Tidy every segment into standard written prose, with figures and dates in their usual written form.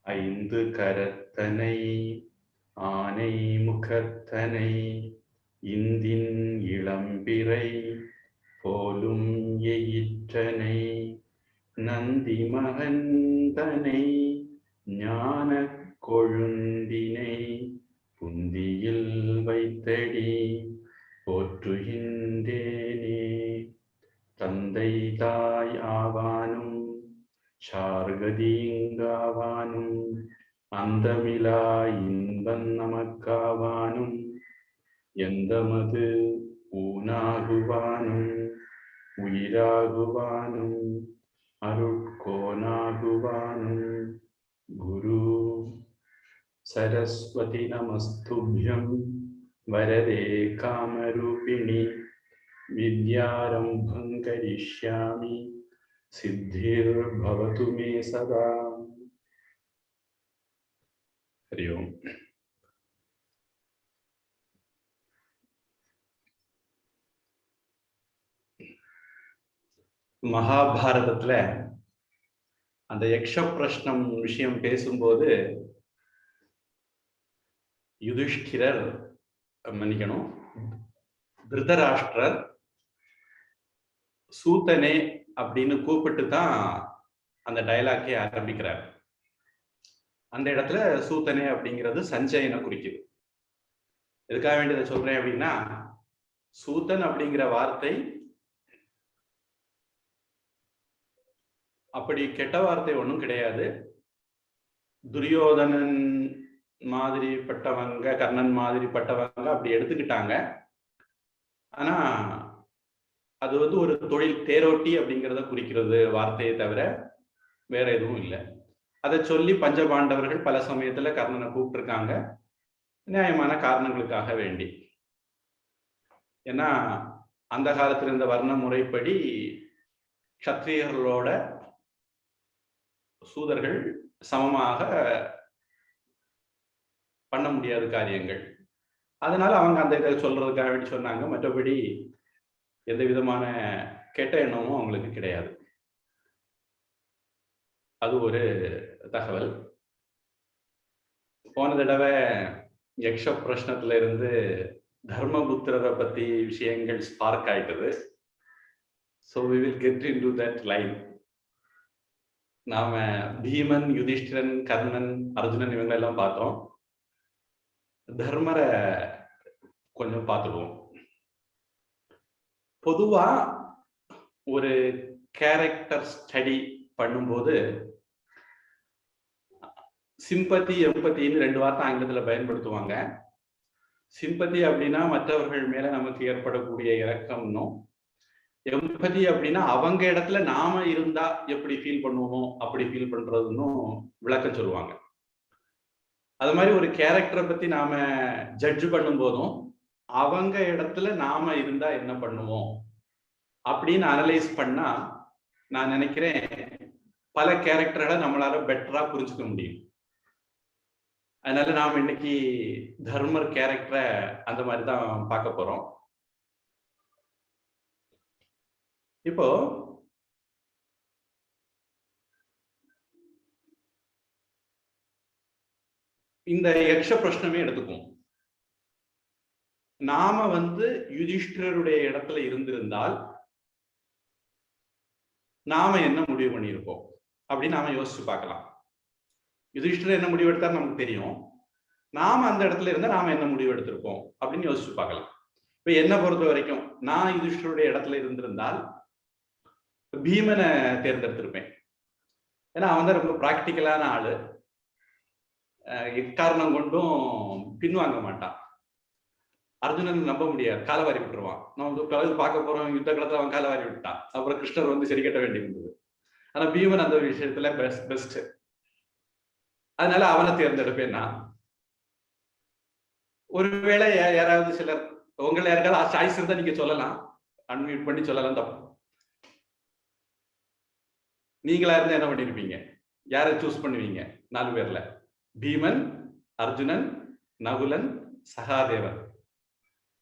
ஐந்து கரத்தனை ஆனை முகத்தனை இந்தின் இளம்பிறை போலும் எயிற்றனை நந்தி மகந்தனை ஞான கொழுந்தினை புந்தியில் வைத்தடி போற்றுகின்றேனே. தந்தை தாய் ஆவானும் சார்கதீங்காவானும் அந்தமிலா இன்பம் நமக்காவானும் எந்தமது ஊனாகுவானும் உயிராகுவானும் அருட்கோனாகுவானும் குரு சரஸ்வதி நமஸ்துभ्यं வரதே காமரூபிணி வித்யாரம்பம் கரிஷ்யாமி சித்திர்பவது மே சதா. ஹரி ஓம். மகாபாரதத்துல அந்த யக்ஷ பிரஷ்னம் விஷயம் பேசும்போது யுதிஷ்டிரர் மன்னிக்கணும், திருதராஷ்டிரர் சூத்தனே அப்படின்னு கூப்பிட்டு தான் அந்த டயலாக்கே ஆரம்பிக்கிறார். அந்த இடத்துல சூத்தனே அப்படிங்கிறது சஞ்சயனை குறிக்குது. எதுக்காக வேண்டியதை சொல்றேன் அப்படின்னா, சூத்தன் அப்படிங்கிற வார்த்தை அப்படி கெட்ட வார்த்தை ஒன்றும் கிடையாது. துரியோதனன் மாதிரிப்பட்டவங்க, கர்ணன் மாதிரிப்பட்டவங்க அப்படி எடுத்துக்கிட்டாங்க. ஆனா அது வந்து ஒரு தொழில் தேரோட்டி அப்படிங்கிறத குறிக்கிறது வார்த்தையை தவிர வேற எதுவும் இல்லை. அதை சொல்லி பஞ்சபாண்டவர்கள் பல சமயத்துல கர்ணனை கூப்பிட்டுருக்காங்க, நியாயமான காரணங்களுக்காக வேண்டி. ஏன்னா அந்த காலத்துல இருந்த வர்ண முறைப்படி க்ஷத்ரியர்களோட சூதர்கள் சமமாக பண்ண முடியாத காரியங்கள். அதனால அவங்க அந்த இதை சொல்றதுக்காக வேண்டி சொன்னாங்க. மற்றபடி எந்த விதமான கெட்ட எண்ணமும் அவங்களுக்கு கிடையாது. அது ஒரு தகவல். போன தடவை யக்ஷ பிரஷ்னத்துல இருந்து தர்மபுத்திரரை பத்தி விஷயங்கள் ஸ்பார்க் ஆயிட்டது. So we will get into that line. நாம பீமன், யுதிஷ்டிரன், கர்ணன், அர்ஜுனன் இவங்க எல்லாம் பார்த்தோம். தர்மரை கொஞ்சம் பார்த்துடுவோம். பொதுவா ஒரு கேரக்டர் ஸ்டடி பண்ணும்போது சிம்பத்தி, எம்பத்தின்னு ரெண்டு வார்த்தை ஆங்கிலத்தில் பயன்படுத்துவாங்க. சிம்பத்தி அப்படின்னா மற்றவர்கள் மேல நமக்கு ஏற்படக்கூடிய இரக்கம்னும், எம்பதி அப்படின்னா அவங்க இடத்துல நாம இருந்தா எப்படி ஃபீல் பண்ணுவோமோ அப்படி ஃபீல் பண்றதுன்னு விளக்கம் சொல்லுவாங்க. அது மாதிரி ஒரு கேரக்டரை பத்தி நாம ஜட்ஜ் பண்ணும் போதும் அவங்க இடத்துல நாம இருந்தா என்ன பண்ணுவோம் அப்படின்னு அனலைஸ் பண்ணா நான் நினைக்கிறேன் பல கேரக்டர்களை நம்மளால பெட்டரா புரிஞ்சுக்க முடியும். அதனால நாம் இன்னைக்கு தர்மர் கேரக்டரை அந்த மாதிரி தான் பார்க்க போறோம். இப்போ இந்த யக்ஷ பிரஷ்னமே எடுத்துக்கும். நாம வந்து யுதிஷ்டிரருடைய இடத்துல இருந்திருந்தால் நாம என்ன முடிவு பண்ணியிருப்போம் அப்படின்னு நாம யோசிச்சு பார்க்கலாம். யுதிஷ்டிரர் என்ன முடிவு எடுத்தாரு நமக்கு தெரியும். நாம அந்த இடத்துல இருந்தா நாம என்ன முடிவு எடுத்திருப்போம் அப்படின்னு யோசிச்சு பார்க்கலாம். இப்ப என்ன பொறுத்த வரைக்கும் நான் யுதிஷ்டிரருடைய இடத்துல இருந்திருந்தால் பீமனை தேர்ந்தெடுத்திருப்பேன். ஏன்னா அவன் தான் ரொம்ப பிராக்டிக்கலான ஆளு. எக்காரணம் கொண்டும் பின்வாங்க மாட்டான். அர்ஜுனன் நம்ப முடியாது, காலவாரி விட்டுருவான். நம்ம பார்க்க போறோம், யுத்த காலத்துல அவன் காலவாரி விட்டான். அப்புறம் கிருஷ்ணர் வந்து சரி கட்ட வேண்டி இருந்தது. ஆனா பீமன் அந்த விஷயத்துல பெஸ்ட். அதனால அவனை தேர்ந்தெடுப்பேன் நான். ஒருவேளை யாராவது சிலர் உங்களை யாருக்காவது சாய்ஸ் இருந்தா நீங்க சொல்லலாம், அன்மியூட் பண்ணி சொல்லலாம். தப்பு. நீங்களா இருந்தா என்ன பண்ணிருப்பீங்க? யாரை சூஸ் பண்ணுவீங்க? 4 பேர்ல பீமன், அர்ஜுனன், நகுலன், சகாதேவன்.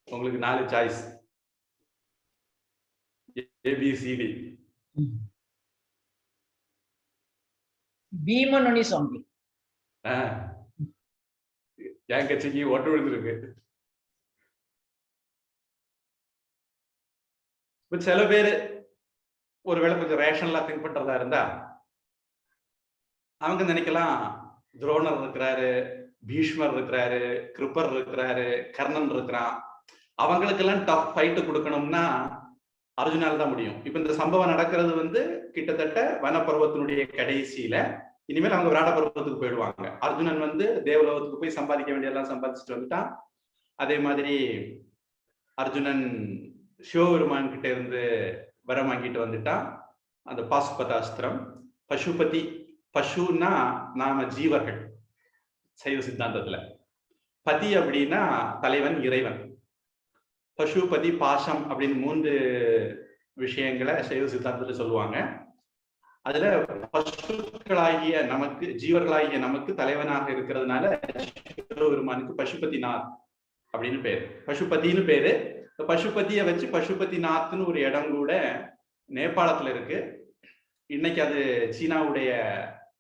உங்களுக்கு 4 choice, ABCD. Bheeman only something. என் கட்சிக்கு ஓட்டு விழுந்திருக்கு. சில பேரு ஒருவேளை கொஞ்சம் ரேஷனலா திங்க் பண்றதா இருந்தா அவங்க நினைக்கலாம், துரோணர் இருக்கிறாரு, பீஷ்மர் இருக்கிறாரு, கிருப்பர் இருக்கிறாரு, கர்ணன் இருக்கிறான், அவங்களுக்கெல்லாம் டஃப் ஃபைட்டு கொடுக்கணும்னா அர்ஜுனால தான் முடியும். இப்ப இந்த சம்பவம் நடக்கிறது வந்து கிட்டத்தட்ட வனப்பருவத்தினுடைய கடைசியில. இனிமேல் அவங்க விராட பருவத்துக்கு போயிடுவாங்க. அர்ஜுனன் வந்து தேவலோகத்துக்கு போய் சம்பாதிக்க வேண்டியதெல்லாம் சம்பாதிச்சுட்டு வந்துட்டான். அதே மாதிரி அர்ஜுனன் சிவபெருமான் கிட்ட இருந்து வரம் வாங்கிட்டு வந்துட்டான். அந்த பாசுபதாஸ்திரம். பசுபதி, பசுன்னா நாம ஜீவர்கள் சைவ சித்தாந்தத்துல. பதி அப்படின்னா தலைவன், இறைவன். பசுபதி, பாசம் அப்படின்னு 3 விஷயங்களை சைவ சித்தாந்தத்துல சொல்லுவாங்க. அதுல பசுக்களாகிய நமக்கு, ஜீவர்களாகிய நமக்கு தலைவனாக இருக்கிறதுனால சிவபெருமானுக்கு பசுபதிநாத் அப்படின்னு பேரு, பசுபதினு பேரு. பசுபதியை வச்சு பசுபதிநாத்னு ஒரு இடம் கூட நேபாளத்துல இருக்கு. இன்னைக்கு அது சீனாவுடைய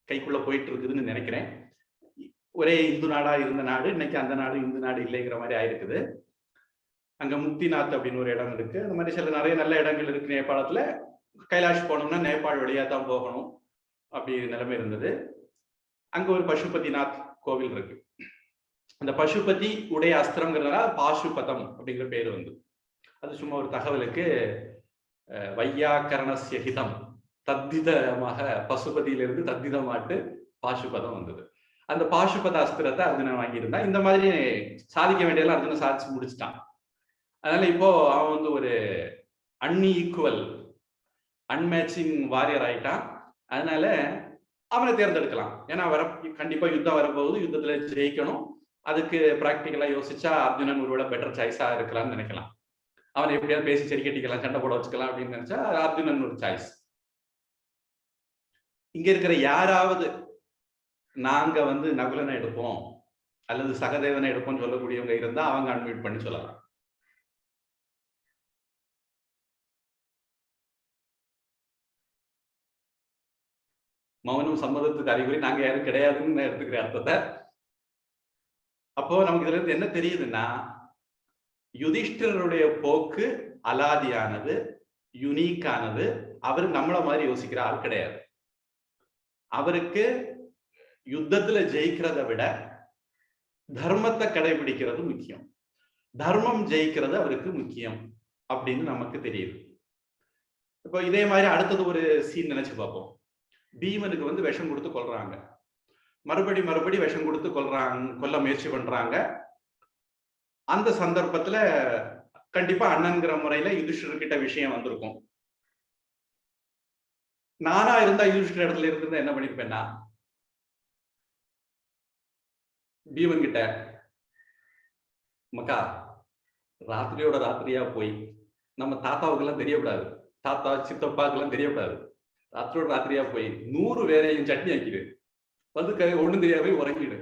கைக்குள்ள போயிட்டு இருக்குதுன்னு நினைக்கிறேன். ஒரே இந்து நாடா இருந்த நாடு இன்னைக்கு அந்த நாடு இந்து நாடு இல்லைங்கிற மாதிரி ஆயிருக்குது. அங்க முக்திநாத் அப்படின்னு ஒரு இடம் இருக்கு. அந்த மாதிரி சில நிறைய நல்ல இடங்கள் இருக்கு நேபாளத்துல. கைலாஷ் போனோம்னா நேபாள் வழியா தான் போகணும், அப்படி நிலைமை இருந்தது. அங்க ஒரு பசுபதிநாத் கோவில் இருக்கு. அந்த பசுபதி உடைய அஸ்திரங்கிறதுனால பாசுபதம் அப்படிங்கிற பேர் வந்து. அது சும்மா ஒரு தகவலுக்கு. வையாக்கரணஸ்ய ஹிதம் தத்திதமாக பசுபதியிலிருந்து தத்திதமாட்டு பாசுபதம் வந்தது. அந்த பாசுபத அஸ்திரத்தை அர்ஜுனன் வாங்கியிருந்தான். இந்த மாதிரி சாதிக்க வேண்டியதெல்லாம் அர்ஜுனன் சாதிச்சு முடிச்சுட்டான். அதனால இப்போ அவன் வந்து ஒரு அன்இக்குவல், அன்மேட்சிங் வாரியர் ஆயிட்டான். அதனால அவனை தேர்ந்தெடுக்கலாம். ஏன்னா கண்டிப்பா யுத்தம் வரப்போகுது, யுத்தத்துல ஜெயிக்கணும். அதுக்கு பிராக்டிக்கலா யோசிச்சா அர்ஜுனன் ஒருவேளை பெட்டர் சாய்ஸா இருக்கலாம்னு நினைக்கலாம். அவனை எப்படியாவது பேசி சரி கட்டிக்கலாம், சண்டை போட வச்சுக்கலாம் அப்படின்னு நினைச்சா அர்ஜுனன் ஒரு சாய்ஸ். இங்க இருக்கிற யாராவது நாங்க வந்து நகுலனை எடுப்போம் அல்லது சகதேவனை எடுப்போம்னு சொல்லக்கூடியவங்க இருந்தா அவங்க அன்மியூட் பண்ணி சொல்லலாம். மௌனம் சம்மதத்துக்கு அறிகுறி. நாங்க யாரும் கிடையாதுன்னு எடுத்துக்கிற அர்த்தத்தை. அப்போ நமக்கு இதுல இருந்து என்ன தெரியுதுன்னா, யுதிஷ்டிரருடைய போக்கு அலாதியானது, யுனிக்கானது. அவர் நம்மள மாதிரி யோசிக்கிற ஆள் கிடையாது. அவருக்கு யுத்தத்துல ஜெயிக்கிறத விட தர்மத்தை கடைபிடிக்கிறது முக்கியம். தர்மம் ஜெயிக்கிறது அவருக்கு முக்கியம் அப்படின்னு நமக்கு தெரியுது. இப்போ இதே மாதிரி அடுத்தது ஒரு சீன் நினைச்சு பார்ப்போம். பீமனுக்கு வந்து விஷம் கொடுத்து கொல்றாங்க. மறுபடி விஷம் கொடுத்து கொல்ல முயற்சி பண்றாங்க. அந்த சந்தர்ப்பத்துல கண்டிப்பா அண்ணன்கிற முறையில யுதிஷ்டிரர்கிட்ட விஷயம் வந்திருக்கும். நானா இருந்தா யுதிஷ்டிர இடத்துல இருந்து என்ன பண்ணிருப்பேன்னா, பீமன் கிட்ட, மக்கா ராத்திரியோட ராத்திரியா போய் நம்ம தாத்தாவுக்கு எல்லாம் தெரியக்கூடாது, தாத்தா சித்தப்பாக்கு எல்லாம் தெரியக்கூடாது, ராத்திரியோட ராத்திரியா போய் 100 வேறையும் சட்னி ஆக்கிடு, வந்து ஒண்ணும் தெரியாம உறங்கிடு,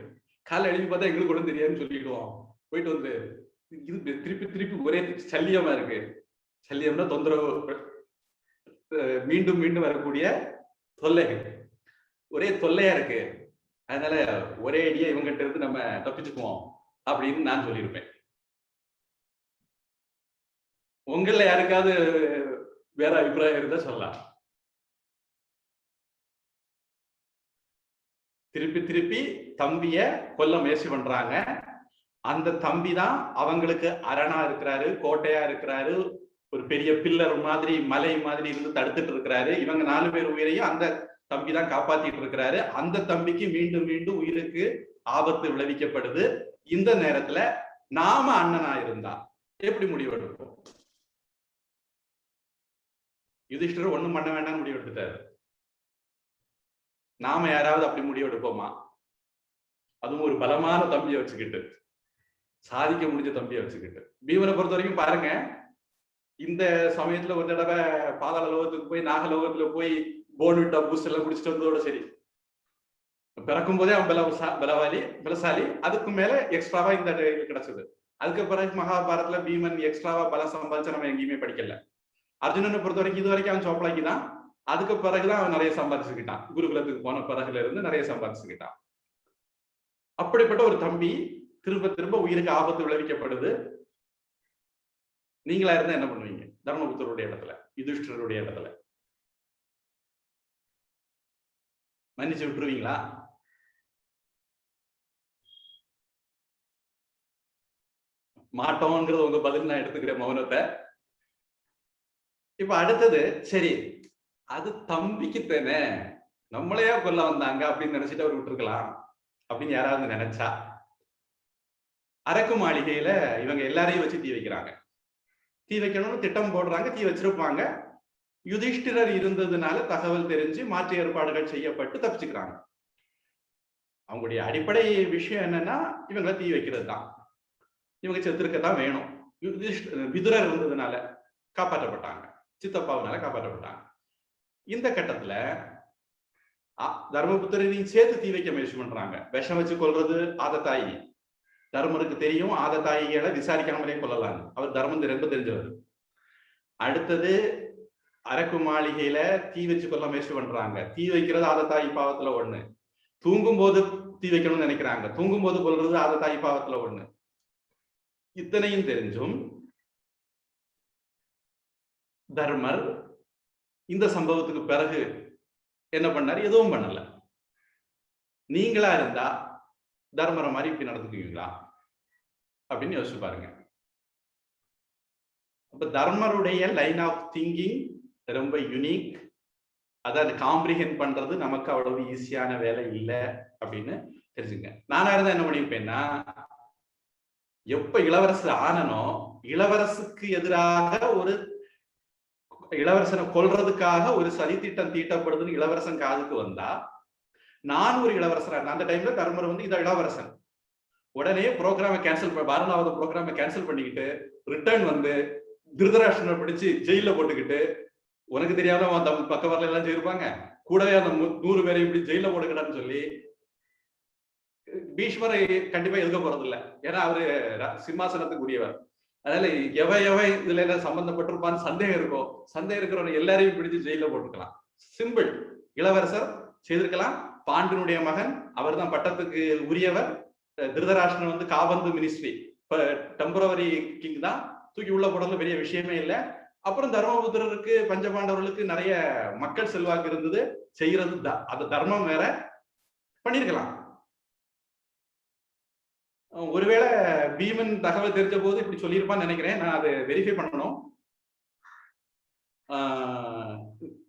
காலை எழுதி பார்த்தா எங்களுக்கு ஒண்ணும் தெரியாதுன்னு சொல்லிடுவோம். போயிட்டு வந்து இது திருப்பி ஒரே சல்லியமா இருக்கு. சல்லியம்னா தொந்தரவு, மீண்டும் மீண்டும் வரக்கூடிய தொல்லைகள், ஒரே தொல்லையா இருக்கு. அதனால ஒரே அடியா இவங்கிட்ட இருந்து நம்ம தப்பிச்சுக்குவோம் அப்படின்னு நான் சொல்லியிருப்பேன். உங்கள யாருக்காவது வேற அபிப்பிராயம் இருந்தா சொல்லலாம். திருப்பி தம்பிய கொல்ல முயற்சி பண்றாங்க. அந்த தம்பி தான் அவங்களுக்கு அரணா இருக்கிறாரு, கோட்டையா இருக்கிறாரு, ஒரு பெரிய பில்லர் மாதிரி மலை மாதிரி இருந்து தடுத்துட்டு இருக்கிறாரு. இவங்க 4 பேர் உயிரையும் அந்த தம்பி தான் காப்பாத்திட்டு இருக்கிறாரு. அந்த தம்பிக்கு மீண்டும் மீண்டும் உயிருக்கு ஆபத்து விளைவிக்கப்படுது. இந்த நேரத்துல நாம அண்ணனா இருந்தா எப்படி முடிவெடுப்போம்? யுதிஷ்டிரர் ஒண்ணும் பண்ண வேண்டாம்னு முடிவெடுத்துட்டாரு. நாம யாராவது அப்படி முடிவெடுப்போமா? அதுவும் ஒரு பலமான தம்பியை வச்சுக்கிட்டு, சாதிக்க முடிஞ்ச தம்பியை வச்சுக்கிட்டு. பீமனை பொறுத்த வரைக்கும் பாருங்க, இந்த சமயத்துல ஒரு தடவை பாதாள லோகத்துக்கு போய் நாகலோகத்துல போய் போன்விட்டா பூஸ்ட் எல்லாம் குடிச்சிட்டு வந்ததோட சரி. பிறக்கும் போதே அவன் பலசாலி. அதுக்கு மேல எக்ஸ்ட்ராவா இந்த கிடைச்சது. அதுக்கு பிறகு மகாபாரத்ல பீமன் எக்ஸ்ட்ராவா பலம் சம்பாதிச்சு நம்ம எங்கேயுமே படிக்கல. அர்ஜுனனை பொறுத்த வரைக்கும் இது வரைக்கும் அவன் சோப்பலாக்கி தான். அதுக்கு பிறகுதான் அவன் நிறைய சம்பாதிச்சுக்கிட்டான். குருகுலத்துக்கு போன பிறகுல இருந்து நிறைய சம்பாதிச்சுக்கிட்டான். அப்படிப்பட்ட ஒரு தம்பி திரும்ப திரும்ப உயிருக்கு ஆபத்து விளைவிக்கப்படுது. நீங்களா இருந்தா என்ன பண்ணுவீங்க? தர்மபுத்தருடைய இடத்துல, யுதிஷ்டிரருடைய இடத்துல மன்னிச்சு விட்டுருவீங்களா? மாட்டோங்கிறது உங்க பதில், நான் எடுத்துக்கிறேன் மௌனத்தை. இப்ப அடுத்தது, சரி அது தம்பிக்கு தானே, நம்மளையா கொல்ல வந்தாங்க அப்படின்னு நினைச்சிட்டு அவர் விட்டுருக்கலாம் அப்படின்னு யாராவது நினைச்சா, அரக்கு மாளிகையில இவங்க எல்லாரையும் வச்சு தீ வைக்கிறாங்க. தீ வைக்கணும்னு திட்டம் போடுறாங்க, தீ வச்சிருப்பாங்க. யுதிஷ்டிரர் இருந்ததுனால தகவல் தெரிஞ்சு மாற்று ஏற்பாடுகள் செய்யப்பட்டு தப்பிச்சுக்கிறாங்க. அவங்களுடைய அடிப்படை விஷயம் என்னன்னா, இவங்களை தீ வைக்கிறது தான். இவங்க செத்துருக்கத்தான் வேணும். விதுரர் இருந்ததுனால காப்பாற்றப்பட்டாங்க, சித்தப்பாவினால காப்பாற்றப்பட்டாங்க. இந்த கட்டத்துல தர்மபுத்திரனையும் சேர்த்து தீ வைக்க முயற்சி பண்றாங்க. விஷம் வச்சு கொல்றது ஆதத்தாயி. தர்மருக்கு தெரியும் ஆதத்தாயிகளை விசாரிக்காமலே கொல்லலாம். அவர் தர்மம் ரொம்ப தெரிஞ்சவர். அடுத்தது அரக்கு மாளிகையில தீ வச்சு கொல்ல முயற்சி பண்றாங்க. தீ வைக்கிறது ஆதத்தாயி பாவத்துல ஒண்ணு. தூங்கும் போது தீ வைக்கணும்னு நினைக்கிறாங்க. தூங்கும் போது கொல்றது ஆதத்தாயி பாவத்துல ஒண்ணு. இத்தனையும் தெரிஞ்சும் தர்மர் இந்த சம்பவத்துக்கு பிறகு என்ன பண்ணாரு? எதுவும் பண்ணல. நீங்களா இருந்தா தர்மரை மாதிரி இப்படி நடந்துக்குவீங்களா அப்படின்னு யோசிச்சு பாருங்க. அப்ப தர்மருடைய லைன் ஆஃப் திங்கிங் ரொம்ப யூனிக். அதாவது காம்ப்ரிஹெண்ட் பண்றது நமக்கு அவ்வளவு ஈஸியான வேலை இல்லை அப்படின்னு தெரிஞ்சுங்க. நானா இருந்தா என்ன பண்ணிருப்பேன்னா, எப்ப இளவரசர் ஆனனோ, இளவரசுக்கு எதிராக ஒரு இளவரசனை கொல்றதுக்காக ஒரு சதித்திட்டம் தீட்டப்படுதுன்னு இளவரசன் காதுக்கு வந்தா, நான் ஒரு இளவரசனா இருந்தேன். அந்த டைம்ல தர்மர் வந்து இந்த இளவரசன் உடனே ப்ரோக்ராமை கேன்சல், பாரநாவது ப்ரோக்ராமை கேன்சல் பண்ணிக்கிட்டு ரிட்டர்ன் வந்து திருதராஷ்டிரனை பிடிச்சு ஜெயில போட்டுக்கிட்டு, உனக்கு தெரியாம பக்க வரல எல்லாம் செய்யிருப்பாங்க, கூடவே அந்த 100 பேரை இப்படி ஜெயில போடுகிறான்னு சொல்லி பீஷ்மரை கண்டிப்பா எதுக்க போறது இல்லை. ஏன்னா அவரு சிம்மாசனத்துக்கு உரியவர். அதனால எவன் இதுல எல்லாம் சம்பந்தப்பட்டிருப்பான்னு சந்தேகம் இருக்கும். சந்தேகம் இருக்கிறவங்க எல்லாரையும் பிடிச்சு ஜெயில போட்டுக்கலாம். சிம்பிள். இளவரசர் செய்திருக்கலாம். பாண்டியனுடைய மகன், அவர் தான் பட்டத்துக்கு உரியவர். திருதராஷ்டிரன் வந்து காபந்து மினிஸ்ட்ரி, டெம்பரவரி கிங் தான், தூக்கி உள்ள போடுறது பெரிய விஷயமே இல்லை. அப்புறம் தர்மபுத்திரருக்கு பஞ்சபாண்டவர்களுக்கு நிறைய மக்கள் செல்வாக்கு இருந்தது. செய்யறது அது தர்மம் வேற, பண்ணிருக்கலாம். ஒருவேளை பீமன் தகவல் தெரிஞ்ச போது இப்படி சொல்லியிருப்பான்னு நினைக்கிறேன். நான் அதை வெரிஃபை பண்ணணும்.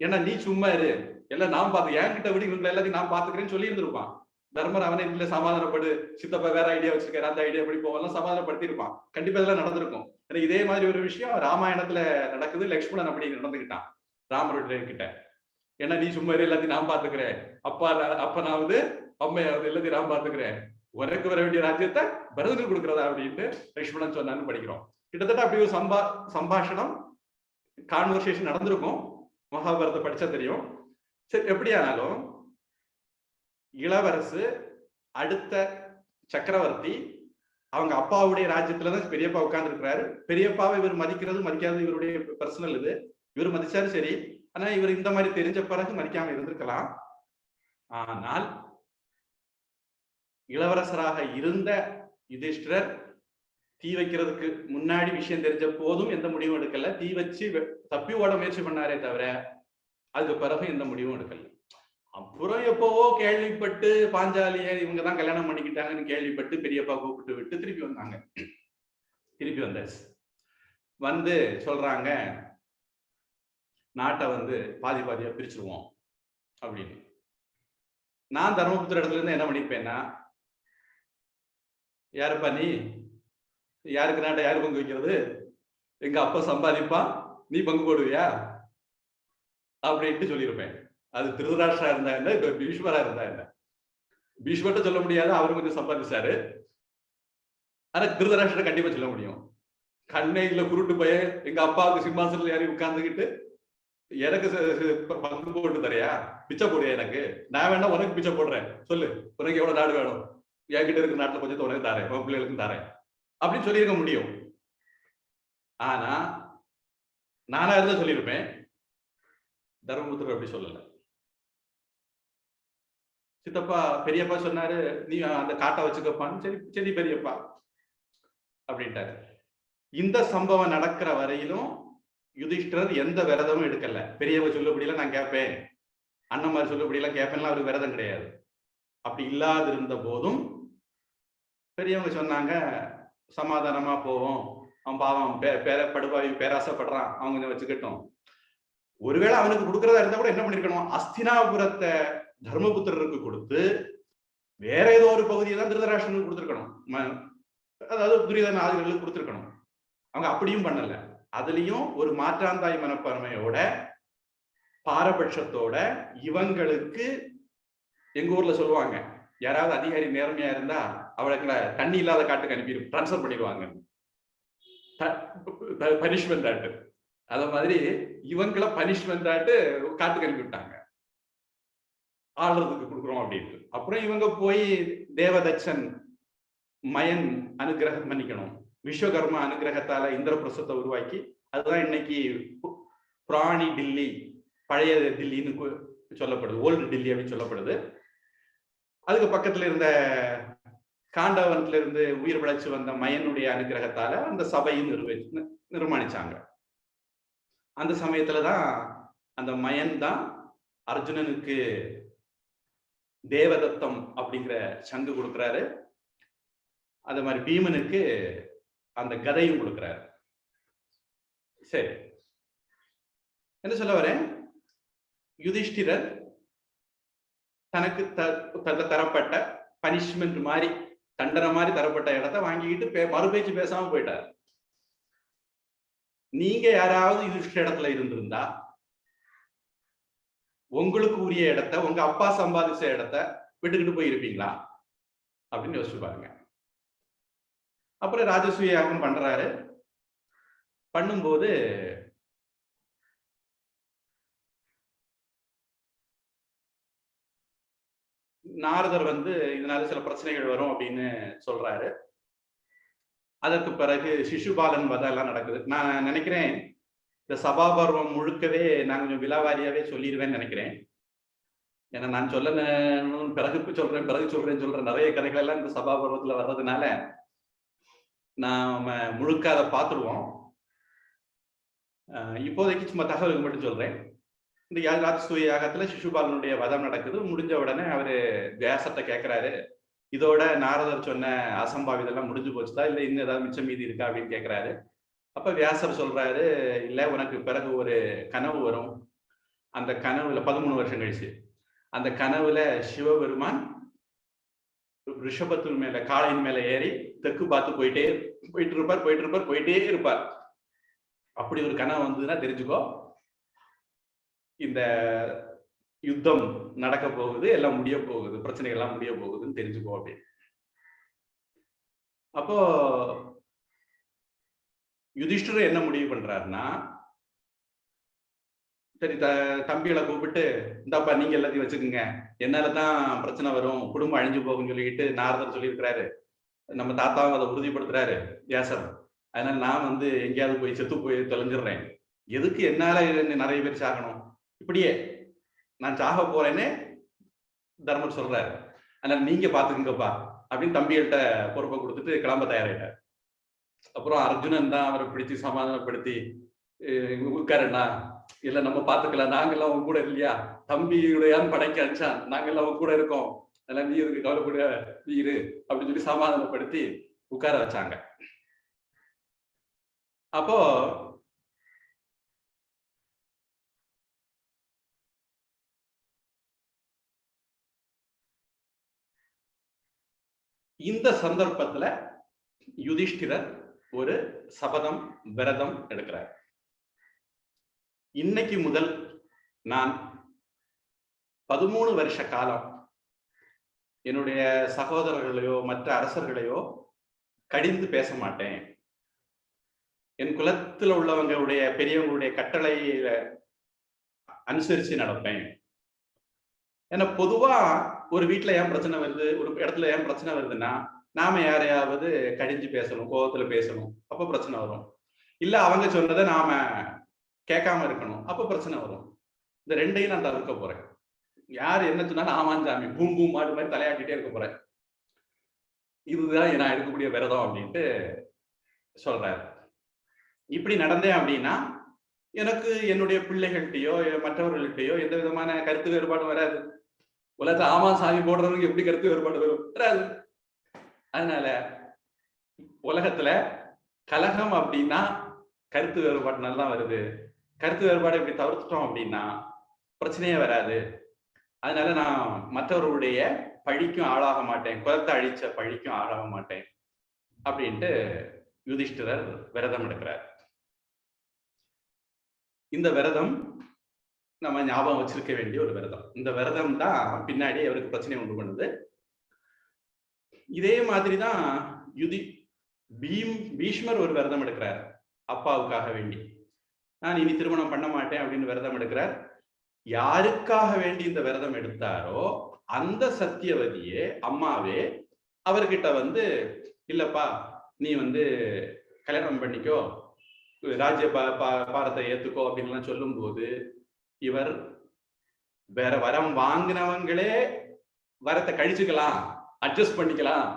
ஏன்னா நீ சும்மா இரு, எல்லாம் நான் பார்த்து என்கிட்ட விட இவங்க எல்லாத்தையும் நான் பாத்துக்கிறேன்னு சொல்லி இருந்திருப்பான். தர்மர் அவனை இல்ல சமாதானப்படு, சித்தப்பா வேற ஐடியா வச்சிருக்காரு, அந்த ஐடியா எப்படி போவெல்லாம் சமாதானப்படுத்தி இருப்பான். கண்டிப்பா இதெல்லாம் நடந்திருக்கும். இதே மாதிரி ஒரு விஷயம் ராமாயணத்துல நடக்குது. லக்ஷ்மணன் அப்படி நடந்துகிட்டான் ராமருடைய கிட்ட. ஏன்னா நீ சும்மா இரு, எல்லாத்தையும் நான் பாத்துக்கிறேன், அப்பனாவது அம்மையாவது எல்லாத்தையும் நான் பாத்துக்கிறேன், உனக்கு வர வேண்டிய ராஜ்யத்தை பரதனுக்கு கொடுக்கறதா அப்படின்ட்டு லக்ஷ்மணன் சொன்னான்னு படிக்கிறோம். கிட்டத்தட்ட அப்படி ஒரு சம்பாஷணம், கான்வர்சேஷன் நடந்திருக்கும். மகாபாரத படிச்சா தெரியும். சரி, எப்படியானாலும் இளவரசு அடுத்த சக்கரவர்த்தி அவங்க அப்பாவுடைய ராஜ்யத்துலதான் பெரியப்பா உட்கார்ந்து இருக்கிறாரு. பெரியப்பாவை இவர் மதிக்கிறது மதிக்காதது இவருடைய பர்சனல் இது. இவர் மதிச்சாரு சரி, ஆனா இவர் இந்த மாதிரி தெரிஞ்ச பிறகு மதிக்காம இருந்திருக்கலாம். ஆனால் இளவரசராக இருந்த யுதிஷ்டிரர் தீ வைக்கிறதுக்கு முன்னாடி விஷயம் தெரிஞ்ச போதும் எந்த முடிவும் எடுக்கல. தீ வச்சு தப்பி ஓட முயற்சி பண்ணாரே தவிர அதுக்கு பிறகு எந்த முடிவும் எடுக்கல. அப்புறம் எப்பவோ கேள்விப்பட்டு பாஞ்சாலிய இவங்கதான் கல்யாணம் பண்ணிக்கிட்டாங்கன்னு கேள்விப்பட்டு பெரியப்பா கூப்பிட்டு விட்டு திருப்பி வந்தாங்க. திருப்பி வந்தாச்சு. வந்து சொல்றாங்க, நாட்டை வந்து பாதி பாதியா பிரிச்சிருவோம் அப்படின்னு. நான் தர்மபுத்திர இடத்துல இருந்து என்ன பண்ணிருப்பேன்னா, யாருப்பா நீ, யாருக்கு நாட்டை யாரு பங்கு வைக்கிறது, எங்க அப்பா சம்பாதிப்பான், நீ பங்கு போடுவியா அப்படின்ட்டு சொல்லியிருப்பேன். அது திருதராஷ்டிரா இருந்தா என்ன, இப்ப பீஷ்மரா இருந்தா என்ன. பீஷ்மர்ட்ட சொல்ல முடியாது, அவரு கொஞ்சம் சம்பாதிச்சாரு. ஆனா திருதராஷ்டிர கண்டிப்பா சொல்ல முடியும். கண்ணையில குருட்டு போய் எங்க அப்பாவுக்கு சிம்மாசனத்துல யாரையும் உட்கார்ந்துக்கிட்டு எனக்கு பங்கு போட்டு தரையா, பிச்சை போடுயா, எனக்கு நான் வேணா உனக்கு பிச்சை போடுறேன், சொல்லு உனக்கு எவ்வளவு நாடு வேணும், என்கிட்ட இருக்கிற நாட்டுல கொஞ்சம் உனக்கு தரேன், உன் பிள்ளைகளுக்கும் தரேன் அப்படின்னு சொல்லியிருக்க முடியும். ஆனா நானா இருந்தா சொல்லியிருப்பேன். தர்மபுத்திரர் அப்படி சொல்லல. சித்தப்பா பெரியப்பா சொன்னாரு, நீ அந்த காட்டை வச்சுக்கப்பான்னு. சரி சரி பெரியப்பா அப்படின்ட்டாரு. இந்த சம்பவம் நடக்கிற வரையிலும் யுதிஷ்டர் எந்த விரதமும் எடுக்கல. பெரியவங்க சொல்லபடியெல்லாம் நான் கேட்பேன், அண்ணன் மாதிரி சொல்லபடியெல்லாம் கேட்பேன்லாம் அவருக்கு விரதம் கிடையாது. அப்படி இல்லாதிருந்த போதும் பெரியவங்க சொன்னாங்க, சமாதானமா போவோம், அவன் பாவம் படுபாவி பேராசைப்படுறான், அவங்க கொஞ்சம் வச்சுக்கட்டும். ஒருவேளை அவனுக்கு கொடுக்கறதா இருந்தா கூட என்ன பண்ணிருக்கணும், அஸ்தினாபுரத்தை தர்மபுத்திரருக்கு கொடுத்து வேற ஏதோ ஒரு பகுதியை தான் திருதராஷ்டிரனுக்கு கொடுத்துருக்கணும், அதாவது துரியோதன ஆதிகளுக்கு கொடுத்துருக்கணும். அவங்க அப்படியும் பண்ணல. அதுலயும் ஒரு மாற்றாந்தாய் மனப்பான்மையோட பாரபட்சத்தோட இவங்களுக்கு, எங்க ஊர்ல சொல்லுவாங்க, யாராவது அதிகாரி நேர்மையா இருந்தா அவளுக்குள்ள தண்ணி இல்லாத காட்டுக்கு அனுப்பி டிரான்ஸ்பர் பண்ணிடுவாங்க, பனிஷ்மெண்ட் ஆட்டு. அத மாதிரி இவங்கள பனிஷ்மெண்ட் ஆட்டு காட்டுக்கு அனுப்பி விட்டாங்க, ஆளுறதுக்கு கொடுக்குறோம் அப்படின்ட்டு. அப்புறம் இவங்க போய் தேவதச்சன் மயன் அனுகிரகம் பண்ணிக்கணும், விஸ்வகர்மா அனுகிரகத்தால இந்திரபிரசத்தை உருவாக்கி, அதுதான் இன்னைக்கு பிராணி டில்லி, பழைய டில்லின்னு சொல்லப்படுது, ஓல்டு டில்லி அப்படின்னு சொல்லப்படுது. அதுக்கு பக்கத்துல இருந்த காண்டவனத்துல இருந்து உயிர் பிழைச்சு வந்த மயனுடைய அனுகிரகத்தால அந்த சபையும் நிர்மாணிச்சாங்க. அந்த சமயத்துலதான் அந்த மயன் தான் அர்ஜுனனுக்கு தேவதத்தம் அப்படிங்கிற சங்கு கொடுக்கிறாரு. அது மாதிரி பீமனுக்கு அந்த கதையும் கொடுக்கிறாரு. சரி, என்ன சொல்ல வரேன், யுதிஷ்டிரர் தனக்கு தரப்பட்ட பனிஷ்மெண்ட் மாதிரி, தண்டனை மாதிரி தரப்பட்ட இடத்த வாங்கிக்கிட்டு மறுபேச்சு பேசாம போயிட்டார். நீங்க யாராவது யுதிஷ்டிர இடத்துல இருந்திருந்தா உங்களுக்கு உரிய இடத்த, உங்க அப்பா சம்பாதிச்ச இடத்த விட்டுக்கிட்டு போயிருப்பீங்களா அப்படின்னு யோசிச்சு பாருங்க. அப்புறம் ராஜசூய யாகம் பண்றாரு. பண்ணும்போது நாரதர் இதனால சில பிரச்சனைகள் வரும் அப்படின்னு சொல்றாரு. அதற்கு பிறகு சிசுபாலன் வதம் எல்லாம் நடக்குது. நான் நினைக்கிறேன் இந்த சபாபர்வம் முழுக்கவே நான் கொஞ்சம் விலாவாரியாவே சொல்லிடுவேன்னு நினைக்கிறேன். ஏன்னா நான் பிறகு சொல்றேன் நிறைய கதைகள் எல்லாம் இந்த சபாபர்வத்துல வர்றதுனால நாம முழுக்க அதை பார்த்துடுவோம். இப்போதைக்கு சும்மா தகவலுக்கு மட்டும் சொல்றேன். இந்த ராஜசூய யாகத்துல சிசுபாலனுடைய வதம் நடக்குது. முடிஞ்ச உடனே அவரு வியாசத்தை கேட்கிறாரு, இதோட நாரதர் சொன்ன அசம்பாவிதெல்லாம் முடிஞ்சு போச்சுதா, இல்ல இன்னும் ஏதாவது மிச்சம் மீதி இருக்கா அப்படின்னு கேட்கிறாரு. அப்ப வியாசர் சொல்றாரு, இல்ல உனக்கு பிறகு ஒரு கனவு வரும். அந்த கனவுல 13 வருஷம் கழிச்சு அந்த கனவுல சிவபெருமான் ரிஷபத்தின் மேல, காளையின் மேல ஏறி தெற்கு பார்த்து போயிட்டே இருப்பார். அப்படி ஒரு கனவு வந்ததுன்னா தெரிஞ்சுக்கோ, இந்த யுத்தம் நடக்க போகுது, எல்லாம் முடிய போகுது, பிரச்சனைகள் எல்லாம் முடிய போகுதுன்னு தெரிஞ்சுக்கோ அப்படின்னு. அப்போ யுதிஷ்டர் என்ன முடிவு பண்றாருன்னா, சரி தம்பிகளை கூப்பிட்டு, இந்தாப்பா நீங்க எல்லாத்தையும் வச்சுக்கோங்க, என்னாலதான் பிரச்சனை வரும், குடும்பம் அழிஞ்சு போகும்னு சொல்லிக்கிட்டு நாரதர் சொல்லியிருக்கிறாரு, நம்ம தாத்தாவும் அதை உறுதிப்படுத்துறாரு வியாசர். அதனால நான் எங்கேயாவது போய் செத்து போய் தொலைஞ்சிடுறேன், எதுக்கு என்னால நிறைய பேர் சாகணும், இப்படியே நான் சாக போறேன்னு தர்மர் சொல்றாரு. அதனால நீங்க பாத்துக்கங்கப்பா அப்படின்னு தம்பிகள்கிட்ட பொறுப்பை கொடுத்துட்டு கிளம்ப தயாராயிட்டார். அப்புறம் அர்ஜுனன் தான் அவரை பிடிச்சி சமாதானப்படுத்தி, உட்காரண்ணா, இல்ல நம்ம பாத்துக்கலாம், நாங்கெல்லாம் அவங்க கூட இல்லையா, தம்பியுடைய படைக்கு அடிச்சான், நாங்கெல்லாம் அவங்க கூட இருக்கோம், அதெல்லாம் நீ இருக்கு, கவலைப்பட நீ இரு அப்படின்னு சொல்லி சமாதானப்படுத்தி உட்கார வச்சாங்க. அப்போ இந்த சந்தர்ப்பத்துல யுதிஷ்டிரர் ஒரு சபதம், விரதம் எடுக்கிறார். இன்னைக்கு முதல் நான் 13 வருஷ காலம் என்னுடைய சகோதரர்களையோ மற்ற அரசர்களையோ கடிந்து பேச மாட்டேன். என் குலத்துல உள்ளவங்களுடைய பெரியவங்களுடைய கட்டளையில அனுசரிச்சு நடப்பேன். ஏன்னா பொதுவா ஒரு வீட்டுல ஏன் பிரச்சனை வருது, ஒரு இடத்துல ஏன் பிரச்சனை வருதுன்னா, நாம யாரையாவது கடிஞ்சு பேசணும், கோபத்துல பேசணும், அப்ப பிரச்சனை வரும். இல்ல அவங்க சொன்னதை நாம கேட்காம இருக்கணும், அப்ப பிரச்சனை வரும். இந்த ரெண்டையும் நான் தவிர்க்க போறேன். யாரு என்ன சொன்னாலும் ஆமான் சாமி பூம் பூம் மாடு மாதிரி தலையாட்டிட்டே இருக்க போறேன். இதுதான் நான் எடுக்கக்கூடிய விரதம் அப்படின்ட்டு சொல்றாரு. இப்படி நடந்தேன் அப்படின்னா எனக்கு என்னுடைய பிள்ளைகள்கிட்டயோ மற்றவர்கள்கிட்டயோ எந்த விதமான கருத்து வேறுபாடும் வராது. உலகத்துல ஆமா சாமி போடுறவங்க எப்படி கருத்து வேறுபாடு வராது. அதனால உலகத்துல கலகம் அப்படின்னா கருத்து வேறுபாடுனால தான் வருது. கருத்து வேறுபாடு இப்படி தவிர்த்துட்டோம் அப்படின்னா பிரச்சனையே வராது. அதனால நான் மற்றவர்களுடைய பழிக்கும் ஆளாக மாட்டேன், குலத்தை அழிச்ச பழிக்கும் ஆளாக மாட்டேன் அப்படின்ட்டு யுதிஷ்டிரர் விரதம் எடுக்கிறார். இந்த விரதம் நம்ம ஞாபகம் வச்சிருக்க வேண்டிய ஒரு விரதம். இந்த விரதம் தான் பின்னாடி அவருக்கு பிரச்சனை உண்டு பண்ணுது. இதே மாதிரிதான் பீஷ்மர் ஒரு விரதம் எடுக்கிறார் அப்பாவுக்காக வேண்டி. நான் இனி திருமணம் பண்ண மாட்டேன் அப்படின்னு விரதம் எடுக்கிறார். யாருக்காக வேண்டி இந்த விரதம் எடுத்தாரோ அந்த சத்தியவதியே அம்மாவே அவர்கிட்ட வந்து, இல்லப்பா நீ வந்து கல்யாணம் பண்ணிக்கோ, ராஜ்ய பாரத்தை ஏத்துக்கோ அப்படின்னு சொல்லும் போது, இவர் வேற வரம் வாங்கினவங்களே வரத்தை கழிச்சுக்கலாம், அட்ஜஸ்ட் பண்ணிக்கலாம்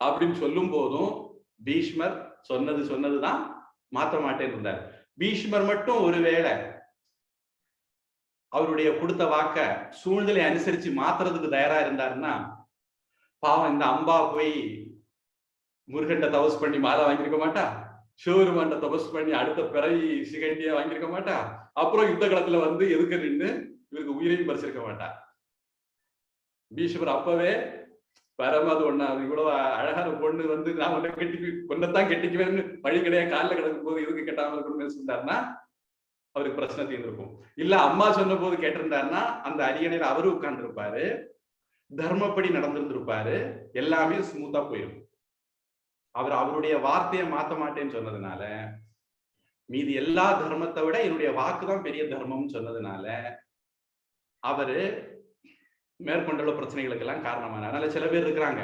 அப்படின்னு சொல்லும் போதும் பீஷ்மர் சொன்னதுதான் மாற்ற மாட்டேன்னு இருந்தார். பீஷ்மர் மட்டும் ஒருவேளை அவருடைய கொடுத்த வாக்க சூழ்நிலை அனுசரிச்சு மாத்துறதுக்கு தயாரா இருந்தாருன்னா, பாவம் இந்த அம்பா போய் முருகண்ட தபஸ் பண்ணி மாலை வாங்கியிருக்க மாட்டா, சிவருமாண்ட தபஸ் பண்ணி அடுத்த பிறவி சிகண்டியா வாங்கியிருக்க மாட்டா, அப்புறம் யுத்த காலத்துல வந்து எதுக்கு நின்று இவருக்கு உயிரையும் பறிச்சிருக்க மாட்டா. பீஷ்மர் அப்பவே பரமாது ஒண்ணா இவ்வளவு அழகான பொண்ணு வந்து நான் உன்னை கொன்னதான் கெட்டிக்குவேன்னு வழி கிடையாது காலில் கிடக்கும் போது எதுக்கு கெட்டாம இருக்கணும்னு சொன்னாருன்னா அவருக்கு பிரச்சனை தீர்ந்திருக்கும். இல்ல அம்மா சொன்ன போது கேட்டிருந்தாருன்னா அந்த அரியணையில அவரு உட்கார்ந்து இருப்பாரு, தர்மப்படி நடந்திருந்திருப்பாரு, எல்லாமே ஸ்மூத்தா போயிருக்கும். அவருடைய வார்த்தையை மாத்த மாட்டேன்னு சொன்னதுனால, மீதி எல்லா தர்மத்தை விட என்னுடைய வாக்குதான் பெரிய தர்மம்னு சொன்னதுனால அவரு மேற்கொண்டுள்ள பிரச்சனைகளுக்கெல்லாம் காரணமான. அதனால சில பேர் இருக்கிறாங்க,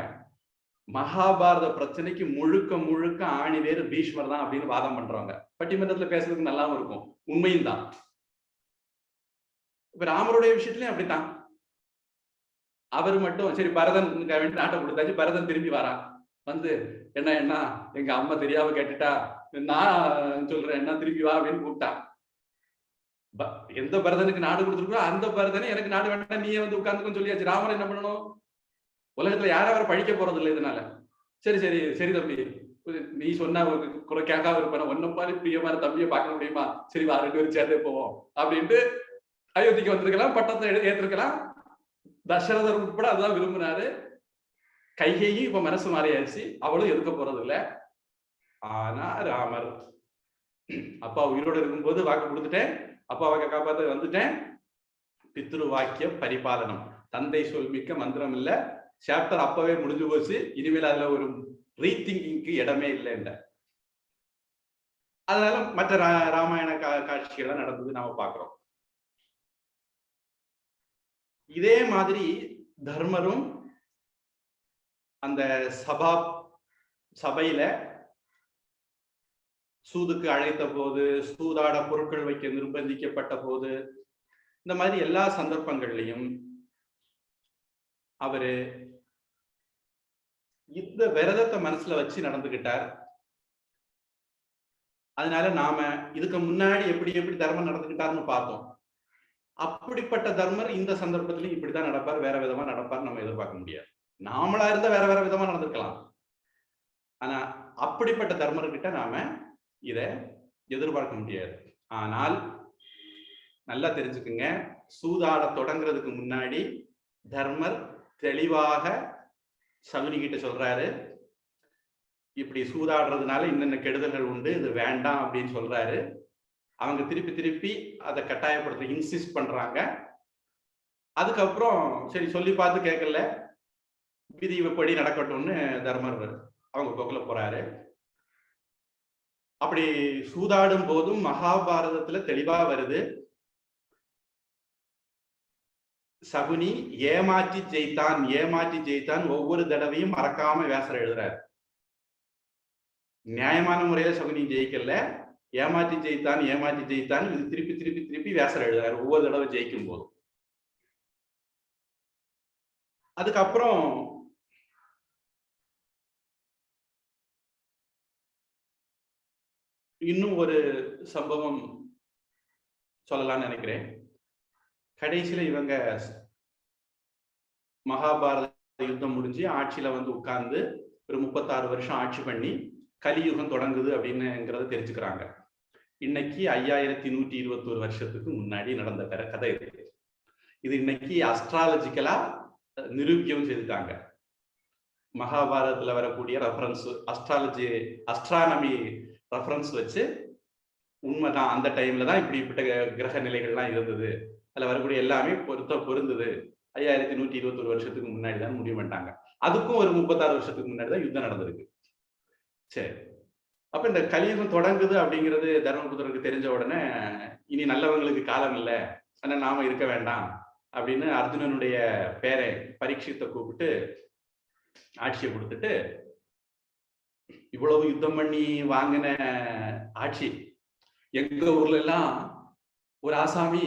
மகாபாரத பிரச்சனைக்கு முழுக்க முழுக்க ஆணி வேறு பீஷ்மர் தான் அப்படின்னு வாதம் பண்றவங்க. பட்டிமன்றத்துல பேசுறதுக்கு நல்லாவும் இருக்கும், உண்மையும் தான். இப்ப ராமருடைய விஷயத்துலயும் அப்படித்தான். அவரு மட்டும் சரி பரதன் நாட்டை கொடுத்தாச்சு, பரதன் திரும்பி வரான் வந்து, என்ன எங்க அம்மா தெரியாம கேட்டுட்டா, நான் சொல்றேன் என்ன திரும்பி வா அப்படின்னு கூப்பிட்டான். எந்த பரதனுக்கு நாடு கொடுத்துருக்கோ அந்த பரதனை எனக்கு நாடு வேண்டாம் நீயே வந்து உட்கார்ந்துக்கும் சொல்லியாச்சு. ராமர் என்ன பண்ணணும், உலகத்துல யாரும் அவரை படிக்க போறது இல்லை இதனால. சரி சரி சரி தம்பி, நீ சொன்னா குறை கேட்காம இருப்பேன், ஒன்னப்பாரு பிரியமான தம்பியை பார்க்க முடியுமா, சரி வா 2 பேரும் சேர்ந்தே போவோம் அப்படின்ட்டு அயோத்திக்கு வந்திருக்கலாம், பட்டத்தை ஏற்றிருக்கலாம். தசரதர் உட்பட அதுதான் விரும்பினாரு. கைகையும் இப்ப மனசு மாறியாச்சு, அவளும் எதுக்க போறது இல்லை. ஆனா ராமர், அப்பா உயிரோடு இருக்கும்போது வாக்கு கொடுத்துட்டேன், அப்பா வாக்க காப்பாத்த வந்துட்டேன், பித்ரு வாக்கிய பரிபாலனம், தந்தை சொல் மிக்க மந்திரம் இல்ல, சாப்டர் அப்பவே முடிஞ்சு போச்சு, இனிமேல் அதுல ஒரு ரீதிங்கிங்க்கு இடமே இல்லை. அதனால மற்ற ராமாயண காட்சிகள் நடந்தது நாம பாக்குறோம். இதே மாதிரி தர்மரும் அந்த சபையில சூதுக்கு அழைத்த போது, சூதாட பொருட்கள் வைக்க நிர்பந்திக்கப்பட்ட போது, இந்த மாதிரி எல்லா சந்தர்ப்பங்கள்லையும் அவரு இந்த விரதத்தை மனசுல வச்சு நடந்துகிட்டார். அதனால நாம இதுக்கு முன்னாடி எப்படி எப்படி தர்மம் நடந்துகிட்டாருன்னு பார்த்தோம். அப்படிப்பட்ட தர்மர் இந்த சந்தர்ப்பத்திலையும் இப்படிதான் நடப்பார், வேற விதமா நடப்பார் நம்ம எதிர்பார்க்க முடியாது. நாமளா இருந்தா வேற வேற விதமா நடந்துக்கலாம். ஆனா அப்படிப்பட்ட தர்மர்கிட்ட நாம இத எதிர்பார்க்க முடியாது. ஆனால் நல்லா தெரிஞ்சுக்குங்க, சூதாட தொடங்குறதுக்கு முன்னாடி தர்மர் தெளிவாக சகுனி கிட்ட சொல்றாரு, இப்படி சூதாடுறதுனால இன்னென்ன கெடுதல்கள் உண்டு, இது வேண்டாம் அப்படின்னு சொல்றாரு. அவங்க திருப்பி திருப்பி அதை கட்டாயப்படுத்த இன்சிஸ்ட் பண்றாங்க. அதுக்கப்புறம் சரி சொல்லி பார்த்து கேட்கல, விதிப்படி நடக்கட்டும்னு தர்மர் அவங்க போக்குல போறாரு. அப்படி சூதாடும் போதும் மகாபாரதத்துல தெளிவா வருது, சகுனி ஏமாற்றி ஜெயித்தான் ஒவ்வொரு தடவையும் மறக்காம வியாசர் எழுதுறாரு. நியாயமான முறையில சகுனி ஜெயிக்கல, ஏமாற்றி ஜெயித்தான் இது திருப்பி திருப்பி திருப்பி வியாசர் எழுதுறாரு ஒவ்வொரு தடவை ஜெயிக்கும் போதும். அதுக்கப்புறம் இன்னும் ஒரு சம்பவம் சொல்லலாம்னு நினைக்கிறேன். கடைசியில இவங்க மகாபாரத யுத்தம் முடிஞ்சு ஆட்சியில வந்து உட்கார்ந்து ஒரு 36 வருஷம் ஆட்சி பண்ணி கலியுகம் தொடங்குது அப்படின்னுங்கிறத தெரிஞ்சுக்கிறாங்க. இன்னைக்கு 5121 வருஷத்துக்கு முன்னாடி நடந்த கதை இருக்கு. இது இன்னைக்கு அஸ்ட்ராலஜிக்கலா நிரூபிக்கவும் செய்துட்டாங்க. மகாபாரதத்துல வரக்கூடிய ரெஃபரன்ஸ் அஸ்ட்ரானமி ரெஃபரன்ஸ் வச்சு உண்மைதான், அந்த டைம்ல தான் இப்படிப்பட்ட கிரக நிலைகள்லாம் இருந்தது, அதுல வரக்கூடிய எல்லாமே பொருந்தது. 5121 வருஷத்துக்கு முன்னாடி தான் முடிவு பண்ணிட்டாங்க. அதுக்கும் ஒரு 36 வருஷத்துக்கு முன்னாடி தான் யுத்தம் நடந்திருக்கு. சரி, அப்ப இந்த கலியுகம் தொடங்குது அப்படிங்கிறது தர்மபுத்திரருக்கு தெரிஞ்ச உடனே இனி நல்லவங்களுக்கு காலம் இல்லை, ஆனா நாம இருக்க வேண்டாம் அப்படின்னு அர்ஜுனனுடைய பேரை பரீட்சித்தை கூப்பிட்டு ஆட்சியை கொடுத்துட்டு, இவ்வளவு யுத்தம் பண்ணி வாங்கின ஆட்சி எங்க ஊர்ல எல்லாம் ஒரு ஆசாமி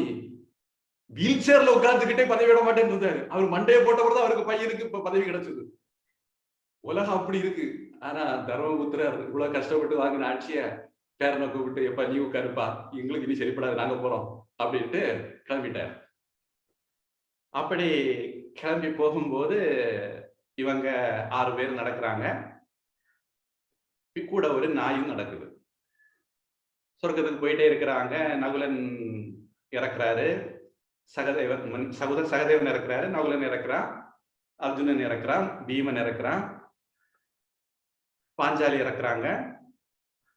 வீல் சேர்ல உட்கார்ந்துகிட்டே பதவி விட மாட்டேன்னு இருந்தாரு. அவர் மண்டையை போட்டவர்தான் அவருக்கு பையனுக்கு இப்ப பதவி கிடைச்சது. உலகம் அப்படி இருக்கு. ஆனா தர்மபுத்திரர் இவ்வளவு கஷ்டப்பட்டு வாங்கின ஆட்சிய பேரனை கூப்பிட்டு, எப்ப நீ உட்காருப்பா, எங்களுக்கு இனி சரிப்படாது, நாங்க போறோம் அப்படின்ட்டு கிளம்பிட்டார். அப்படி கிளம்பி போகும்போது இவங்க 6 பேர் நடக்கிறாங்க. கூட ஒரு நாயும் நடக்குது. சொர்க்கத்துக்கு போயிட்டே இருக்கிறாங்க. நகுலன் இறக்குறாரு, சகதேவன் இறக்குறாரு, நகுலன் இறக்குறான், அர்ஜுனன் இறக்குறான், பீமன் இறக்குறான், பாஞ்சாலி இறக்குறாங்க.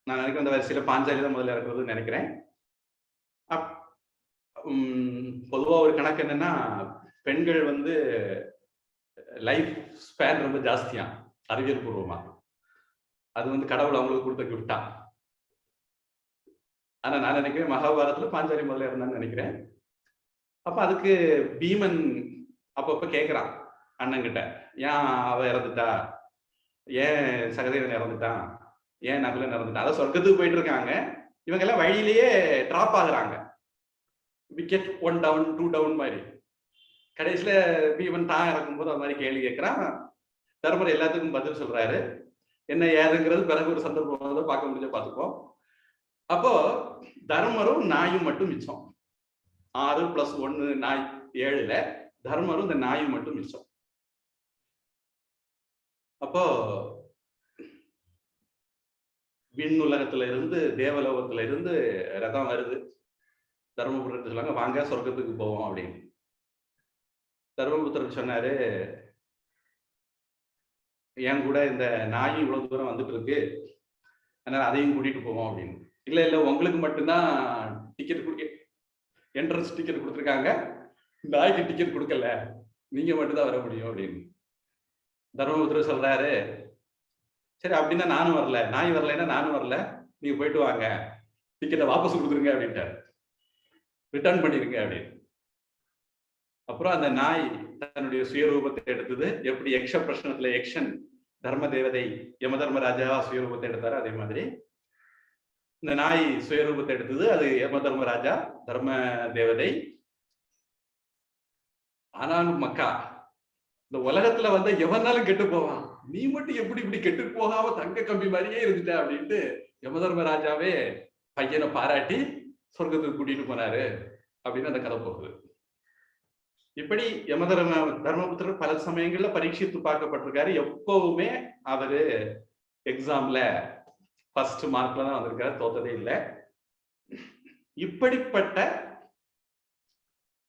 நான் நினைக்கிறேன் அந்த வரிசையில பாஞ்சாலி தான் முதல்ல இறக்குறதுன்னு நினைக்கிறேன். பொதுவா ஒரு கணக்கு என்னன்னா, பெண்கள் வந்து லைஃப் ஸ்பேன் ரொம்ப ஜாஸ்தியா, அறிவியல் பூர்வமா. அது வந்து கடவுள் அவங்களுக்கு கொடுத்த கிஃப்டா. ஆனா நான் நினைக்கிறேன் மகாபாரதத்துல பாஞ்சாலி முதல்ல இருந்தான்னு நினைக்கிறேன். அப்ப அதுக்கு பீமன் அப்பப்ப கேட்கிறான் அண்ணன் கிட்ட, ஏன் அவ இறந்துட்டா, ஏன் சகதேவன் இறந்துட்டான், ஏன் நகுலன் இறந்துட்டான். அதான் சொர்க்கத்துக்கு போயிட்டு இருக்காங்க, இவங்க எல்லாம் வழியிலேயே டிராப் ஆகுறாங்க. விக்கெட் 1 டவுன் 2 டவுன் மாதிரி. கடைசியில பீமன் தான் இறக்கும்போது அது மாதிரி கேள்வி கேட்கிறான். தர்மர் எல்லாத்துக்கும் பதில் சொல்றாரு. என்ன ஏதுங்கிறது பிறகு ஒரு சந்தர்ப்பம் பார்க்க முடிஞ்ச பார்த்துப்போம். அப்போ தர்மரும் நாயும் மட்டும் மிச்சம். 6 + 1 நாய் 7ல தர்மரும் இந்த நாயும் மட்டும் மிச்சம். அப்போ விண்ணுலகத்துல இருந்து தேவலோகத்துல இருந்து ரதம் வருது. தர்மபுத்திரர் சொல்லுவாங்க, வாங்க சொர்க்கத்துக்கு போவோம் அப்படின்னு. தர்மபுத்திரர் சொன்னாரு, என் கூட இந்த நாயும் இவ்வளவு தூரம் வந்துட்டு இருக்கு, அதனால அதையும் கூட்டிட்டு போவோம் அப்படின்னு. இல்ல இல்ல, உங்களுக்கு மட்டும்தான் டிக்கெட் என்ட்ரன்ஸ் டிக்கெட் கொடுத்துருக்காங்க, நாய்க்கு டிக்கெட் கொடுக்கல, நீங்க மட்டும்தான் வர முடியும் அப்படின்னு. தர்மபுத்திரர் சொல்றாரு, சரி அப்படின்னா நானும் வரல, நாய் வரலைன்னா நானும் வரல, நீங்க போயிட்டு வாங்க, டிக்கெட்டை வாபஸ் கொடுத்துருங்க அப்படின்ட்டாரு, ரிட்டர்ன் பண்ணிருங்க அப்படின்னு. அப்புறம் அந்த நாய் தன்னுடைய சுயரூபத்தை எடுத்தது. எப்படி யக்ஷ பிரஷ்னத்துல யக்ஷன் தர்ம தேவதை யம தர்மராஜா சுயரூபத்தை எடுத்தாரு, அதே மாதிரி இந்த நாய் சுயரூபத்தை எடுத்தது. அது யம தர்மராஜா, தர்ம தேவதை. ஆனாலும் மக்கா, இந்த உலகத்துல வந்து எவனாலும் கெட்டு போவான், நீ மட்டும் எப்படி இப்படி கெட்டு போகாம தங்க கம்பி மாதிரியே இருந்துட்ட அப்படின்ட்டு யம தர்மராஜாவே பையனை பாராட்டி சொர்க்கத்துக்கு கூட்டிட்டு போனாரு அப்படின்னு அந்த கதை போகுது. இப்படி தர்மபுத்திரர் பல சமயங்கள்ல பரீட்சித்து பார்க்கப்பட்டிருக்காரு. எப்பவுமே அவரு எக்ஸாம்ல ஃபர்ஸ்ட் மார்க்ல தான் வந்திருக்காரு, தோத்ததே இல்லை. இப்படிப்பட்ட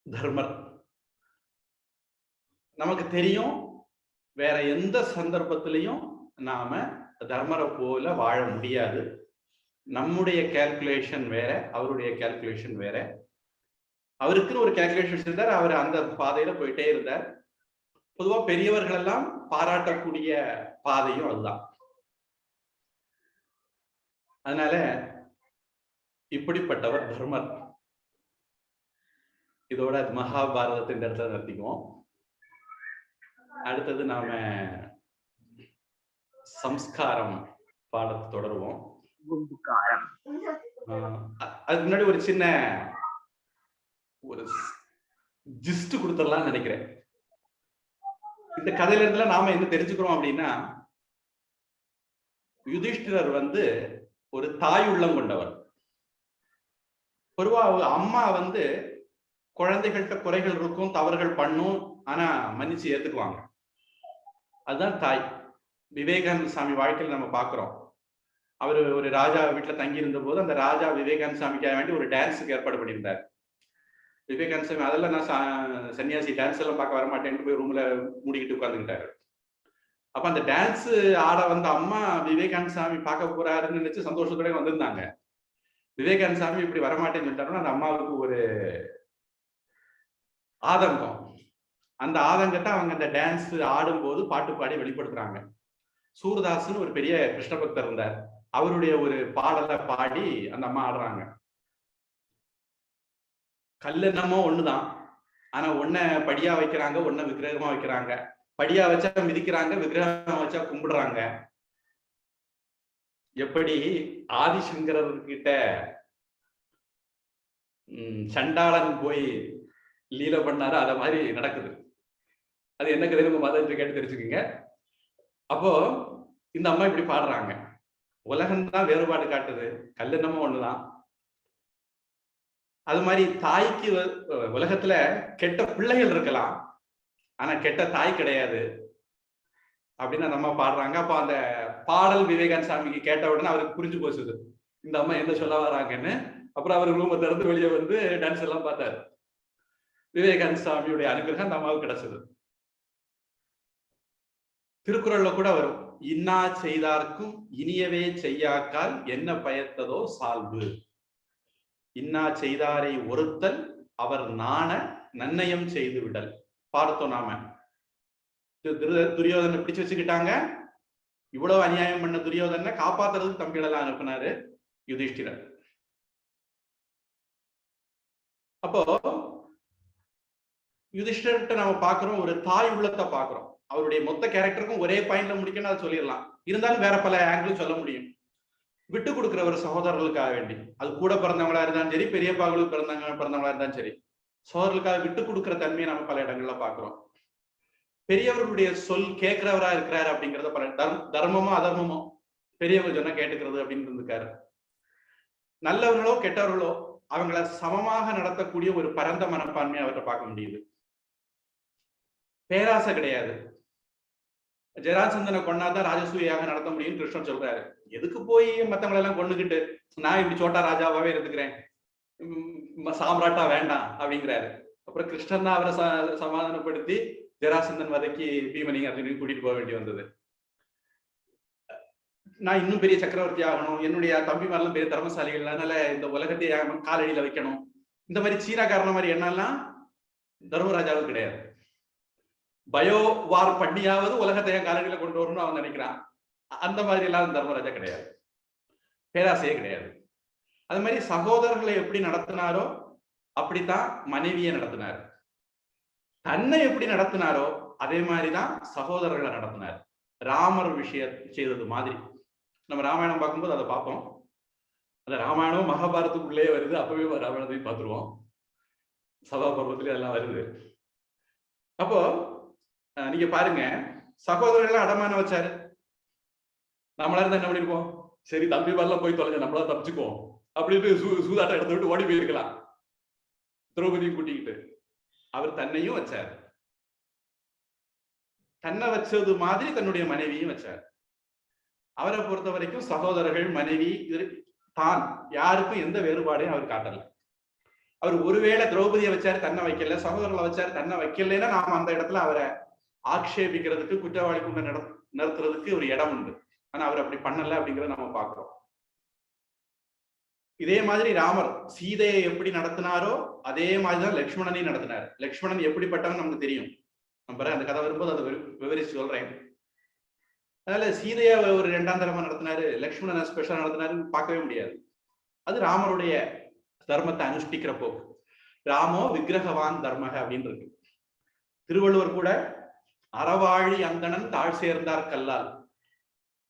தர்மர் நமக்கு தெரியும், வேற எந்த சந்தர்ப்பத்திலையும் நாம தர்மரை போல வாழ முடியாது. நம்முடைய கால்குலேஷன் வேற, அவருடைய கால்குலேஷன் வேற. அவருக்குன்னு ஒரு கால்குலேஷன் இருந்தார், அவர் அந்த பாதையில போயிட்டே இருந்தார். பொதுவா பெரியவர்கள் எல்லாம் பாராட்டக்கூடிய பாதையும் அதுதான். அதனால இப்படிப்பட்டவர் தர்மர். இதோட மகாபாரதத்தின் இடத்துல நிறுத்திக்குவோம். அடுத்தது நாம சம்ஸ்காரம் பாடத்தை தொடருவோம். அதுக்கு முன்னாடி ஒரு சின்ன ஜிஸ்ட் கொடுத்துடலாம்னு நினைக்கிறேன். இந்த கதையில இருந்துல நாம என்ன தெரிஞ்சுக்கிறோம் அப்படின்னா, யுதிஷ்டிரர் வந்து ஒரு தாய் உள்ளம் கொண்டவர். பொதுவா அம்மா வந்து குழந்தைகள்கிட்ட குறைகள் இருக்கும், தவறுகள் பண்ணும், ஆனா மன்னிச்சு ஏத்துக்குவாங்க. அதுதான் தாய். விவேகானந்த சாமி வாழ்க்கையில் நம்ம பார்க்கிறோம். அவர் ஒரு ராஜா வீட்டுல தங்கி இருந்த போது அந்த ராஜா விவேகானந்த சாமிக்காக வேண்டி ஒரு டான்ஸுக்கு ஏற்பாடு பண்ணியிருந்தார். விவேகானந்த சாமி அதெல்லாம் நான் சன்னியாசி டான்ஸ் எல்லாம் பார்க்க வரமாட்டேன்னு போய் ரூம்ல மூடிக்கிட்டு உட்கார்ந்துக்கிட்டாரு. அப்ப அந்த டான்ஸ் ஆட வந்த அம்மா விவேகானந்த சாமி பார்க்க போறாருன்னு நினைச்சு சந்தோஷத்தோட வந்திருந்தாங்க. விவேகானந்த சாமி இப்படி வரமாட்டேன்னு சொல்லிட்டாருன்னா அந்த அம்மாவுக்கு ஒரு ஆதங்கம். அந்த ஆதங்கத்தை அவங்க அந்த டான்ஸ் ஆடும்போது பாட்டு பாடி வெளிப்படுத்துறாங்க. சூரதாஸ்னு ஒரு பெரிய கிருஷ்ண பக்தர் இருந்தார். அவருடைய ஒரு பாடலை பாடி அந்த அம்மா ஆடுறாங்க. கல் என்னமோ ஒண்ணுதான், ஆனா ஒன்ன படியா வைக்கிறாங்க, ஒன்ன விக்கிரகமா வைக்கிறாங்க. படியா வச்சா மிதிக்கிறாங்க, விக்கிரகம் வச்சா கும்பிடுறாங்க. எப்படி ஆதிசங்கரர்கிட்ட சண்டாளன் போய் லீல பண்ணாரு, அத மாதிரி நடக்குது. அது என்ன கதை உங்க மதத்தை கேட்டு தெரிஞ்சுக்கீங்க. அப்போ இந்த அம்மா இப்படி பாடுறாங்க. உலகம்தான் வேறுபாடு காட்டுது, கல் என்னமோ ஒண்ணுதான். அது மாதிரி தாய்க்கு உலகத்துல கெட்ட பிள்ளைகள் இருக்கலாம், ஆனா கெட்ட தாய் கிடையாது அப்படின்னு அந்த அம்மா பாடுறாங்க. அப்ப அந்த பாடல் விவேகானந்த சாமிக்கு கேட்ட உடனே அவருக்கு புரிஞ்சு போச்சுது இந்த அம்மா என்ன சொல்ல வராங்கன்னு. அப்புறம் அவர் ரூமை திறந்து வெளியே வந்து டான்ஸ் எல்லாம் பார்த்தாரு. விவேகானந்த சாமியுடைய அனுகிரகம் அந்த அம்மாவுக்கு கிடைச்சது. திருக்குறள்ல கூட வரும், இன்னா செய்தார்க்கும் இனியவே செய்யாக்கால் என்ன பயத்ததோ சால்பு. இன்னா செய்தாரை ஒருத்தல் அவர் நாண நன்னயம் செய்து விடல். பார்த்தோம் நாம. துரியோதனை பிடிச்சு வச்சுக்கிட்டாங்க. இவ்வளவு அநியாயம் பண்ண துரியோதனை காப்பாத்துறதுக்கு தம்பிகளெல்லாம் அனுப்பினாரு யுதிஷ்டிரர். அப்போ யுதிஷ்டிரர்கிட்ட நம்ம பாக்குறோம் ஒரு தாய் உள்ளத்தை பாக்குறோம். அவருடைய மொத்த கேரக்டருக்கும் ஒரே பாயிண்ட்ல முடிக்கணும் அதை சொல்லிடலாம். இருந்தாலும் வேற பல ஆங்கிள் சொல்ல முடியும். விட்டு கொடுக்கிற ஒரு சகோதரர்களுக்காக வேண்டி, அது கூட பிறந்தவங்களா இருந்தாலும் சரி, பெரியப்பாக்களுக்கு பிறந்தவங்களா இருந்தாலும் சரி, சகோதரர்களுக்காக விட்டு கொடுக்கிற தன்மையை நம்ம பல இடங்கள்ல பாக்குறோம். பெரியவர்களுடைய சொல் கேட்கிறவரா இருக்கிறாரு அப்படிங்கறத பல தர்மமோ அதர்மமோ பெரியவங்க சொன்னா கேட்டுக்கிறது அப்படின்னு இருந்திருக்காரு. நல்லவர்களோ கெட்டவர்களோ அவங்கள சமமாக நடத்தக்கூடிய ஒரு பரந்த மனப்பான்மையை அவர்கிட்ட பார்க்க முடியுது. பேராசை கிடையாது. ஜராசந்தனை கொண்டாதான் ராஜசூயாக நடத்த முடியும் கிருஷ்ணன் சொல்றாரு. எதுக்கு போய் மத்தவங்களை எல்லாம் கொண்டுகிட்டு நான் இப்படி சோட்டா ராஜாவாவே இருந்துக்கிறேன், சாம்ராட்டா வேண்டாம் அப்படிங்கிறாரு. அப்புறம் கிருஷ்ணன் தான் அவரை சமாதானப்படுத்தி ஜராசந்தன் வதைக்கு பீமனி அப்படின்னு கூட்டிட்டு போக வேண்டி வந்தது. நான் இன்னும் பெரிய சக்கரவர்த்தி ஆகணும், என்னுடைய தம்பிமாரெல்லாம் பெரிய தர்மசாலிகள், அதனால இந்த உலகத்தையே காலடியில வைக்கணும், இந்த மாதிரி சீனாக்காரன மாதிரி எண்ணெல்லாம் தர்மராஜாவுக்கு கிடையாது. பயோ வார் பண்ணியாவது உலகத்தை என் காலடியில கொண்டு வரணும்னு அவன் நினைக்கிறான். அந்த மாதிரி எல்லாம் தர்மராஜா கிடையாது, பேராசையே கிடையாது. அது மாதிரி சகோதரர்களை எப்படி நடத்தினாரோ அப்படித்தான் மனைவியை நடத்தினார். தன்னை எப்படி நடத்தினாரோ அதே மாதிரிதான் சகோதரர்களை நடத்தினார். ராமர் விஷயம் செய்தது மாதிரி நம்ம ராமாயணம் பார்க்கும்போது அதை பார்ப்போம். அந்த ராமாயணம் மகாபாரதத்துக்குள்ளே வருது. அப்பவே ராமாயணத்தையும் பார்த்துருவோம். சபா பருவத்திலே அதெல்லாம் வருது. அப்போ நீங்க பாருங்க, சகோதரர்கள் அடமானம் வச்சாரு. நம்மளா இருந்தா என்ன பண்ணிருப்போம், சரி தம்பி வரலாம் போய் தொலைஞ்ச நம்மளா தப்பிச்சுக்குவோம் அப்படின்ட்டு சூதாட்டம் எடுத்து விட்டு ஓடி போயிருக்கலாம் திரௌபதியும் கூட்டிக்கிட்டு. அவர் தன்னையும் வச்சார். தன்னை வச்சது மாதிரி தன்னுடைய மனைவியும் வச்சார். அவரை பொறுத்த வரைக்கும் சகோதரர்கள் மனைவி தான் யாருக்கும் எந்த வேறுபாடையும் அவர் காட்டல. அவர் ஒருவேளை திரௌபதியை வச்சாரு தன்னை வைக்கல, சகோதரர்களை வச்சாரு தன்னை வைக்கலன்னா நாம அந்த இடத்துல அவரை ஆக்ஷேபிக்கிறதுக்கு குற்றவாளி கொண்டு நிறுத்துறதுக்கு ஒரு இடம் உண்டு. ஆனா அவர் அப்படி பண்ணல அப்படிங்கிறத நம்ம பார்க்கிறோம். இதே மாதிரி ராமர் சீதையை எப்படி நடத்தினாரோ அதே மாதிரிதான் லட்சுமணனையும் நடத்தினார். லட்சுமணன் எப்படிப்பட்டவன் நமக்கு தெரியும். நம்ம அந்த கதை வரும்போது அதை விவரிச்சு சொல்றேன். அதனால சீதையை ஒரு 2ஆம் தரமா நடத்தினாரு, லட்சுமணனை ஸ்பெஷலா நடத்தினாருன்னு பார்க்கவே முடியாது. அது ராமருடைய தர்மத்தை அனுஷ்டிக்கிற போக்கு. ராமோ விக்கிரகவான் தர்மக அப்படின்னு இருக்கு. திருவள்ளுவர் கூட அறவாழி அந்தணன் தாழ் சேர்ந்தார் கல்லால்,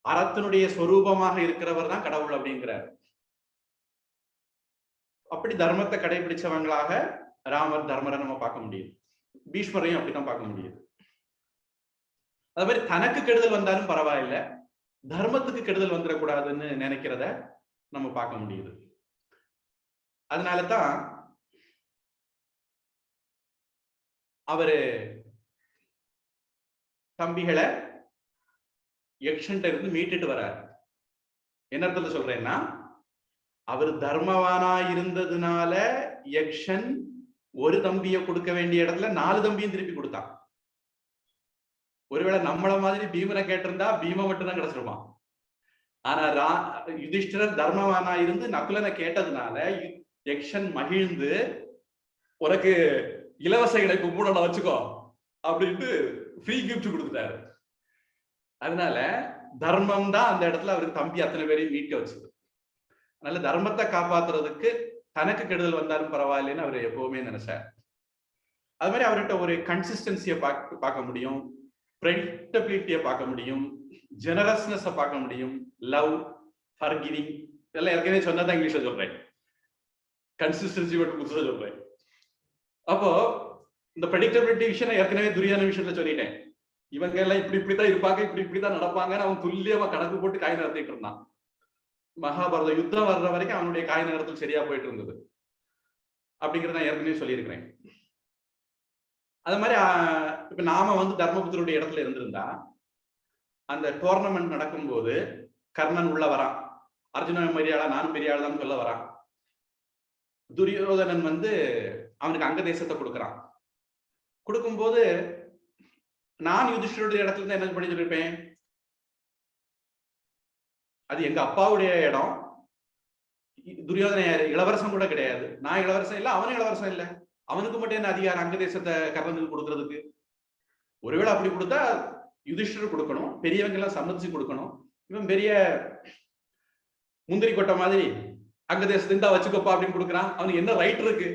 அறத்தினுடைய சொரூபமாக இருக்கிறவர் தான் கடவுள் அப்படிங்கிறார். அப்படி தர்மத்தை கடைபிடிச்சவங்களாக ராமர் தர்மரை நம்ம பார்க்க முடியுது. பீஷ்மரையும் அப்படித்தான் பார்க்க முடியுது. அது மாதிரி தனக்கு கெடுதல் வந்தாலும் பரவாயில்ல, தர்மத்துக்கு கெடுதல் வந்துடக்கூடாதுன்னு நினைக்கிறத நம்ம பார்க்க முடியுது. அதனாலதான் அவரு தம்பிகளை யக்ஷன்ட்ட இருந்து மீட்டுட்டு வர்றாரு. என்ன அர்த்தத்துல சொல்றேன்னா, அவர் தர்மவானா இருந்ததுனால யக்ஷன் ஒரு தம்பியை கொடுக்க வேண்டிய இடத்துல 4 தம்பியும் திருப்பி கொடுத்தான். ஒருவேளை நம்மள மாதிரி பீமனை கேட்டிருந்தா பீம மட்டும் தான் கிடைச்சிருப்பான். ஆனா யுதிஷ்டிரர் தர்மவானா இருந்து நகுலனை கேட்டதுனால யக்ஷன் மகிழ்ந்து உனக்கு இலவச இணைப்பு மூடனை வச்சுக்கோ அப்படின்ட்டு ஃப்ரீ கிஃப்ட் கொடுத்துட்டாரு. அதனால தர்மம் தான் அந்த இடத்துல அவருக்கு தம்பி அத்தனை பேரையும் மீட்க வச்சது. அதனால தர்மத்தை காப்பாத்துறதுக்கு தனக்கு கெடுதல் வந்தாலும் பரவாயில்லைன்னு அவர் எப்பவுமே நினைச்சார். அது மாதிரி அவர்கிட்ட ஒரு கன்சிஸ்டன்சியை பார்க்க முடியும், ப்ரெடிக்டபிலிட்டியை பார்க்க முடியும், ஜெனரஸ்னஸை பார்க்க முடியும், லவ், ஃபர்கிவிங், இதெல்லாம் ஏற்கனவே சொன்னதான் இங்கிலீஷ்ல சொல்றேன், கன்சிஸ்டன்சி மட்டும் புதுசாக சொல்றேன். அப்போ இந்த ப்ரெடிக்டபிலிட்டி விஷயம் ஏற்கனவே துரியான விஷயத்துல சொல்லிட்டேன். இவங்க எல்லாம் இப்படிதான் இருப்பாங்க, இப்படிதான் நடப்பாங்கன்னு அவன் துல்லியமா கணக்கு போட்டு காய் நடத்திட்டு இருந்தான். மகாபாரத யுத்தம் வர்ற வரைக்கும் அவனுடைய காய் நகரத்தில் சரியா போயிட்டு இருந்தது அப்படிங்கிறத நான் ஏற்கனவே சொல்லியிருக்கிறேன். அது மாதிரி இப்ப நாம தர்மபுத்தருடைய இடத்துல இருந்திருந்தா அந்த டோர்னமெண்ட் நடக்கும்போது கர்ணன் உள்ள வரான், அர்ஜுனன் பெரிய ஆளா நானும் பெரிய ஆள் தான் சொல்ல வரான். துரியோதனன் அவனுக்கு அங்க தேசத்தை கொடுக்குறான். கொடுக்கும்போது நான் யுதிஷ்டருடைய இடத்துல இருந்து என்ன பண்ணி சொல்லியிருப்பேன், அது எங்க அப்பாவுடைய இடம், துரியோதன இளவரசன் கூட கிடையாது, நான் இளவரசன் இல்ல, அவனும் இளவரசன் இல்ல, அவனுக்கு மட்டும் என்ன அதிகாரம் அங்க தேசத்தை கர்ணனுக்கு கொடுக்கறதுக்கு? ஒருவேளை அப்படி கொடுத்தா யுதிஷ்டர் கொடுக்கணும், பெரியவங்க எல்லாம் சம்மதிச்சு கொடுக்கணும். இவன் பெரிய முந்திரி கொட்டை மாதிரி அங்க தேசத்தை இருந்தா வச்சுக்கப்பா அப்படின்னு கொடுக்குறான், அவனுக்கு என்ன ரைட் இருக்கு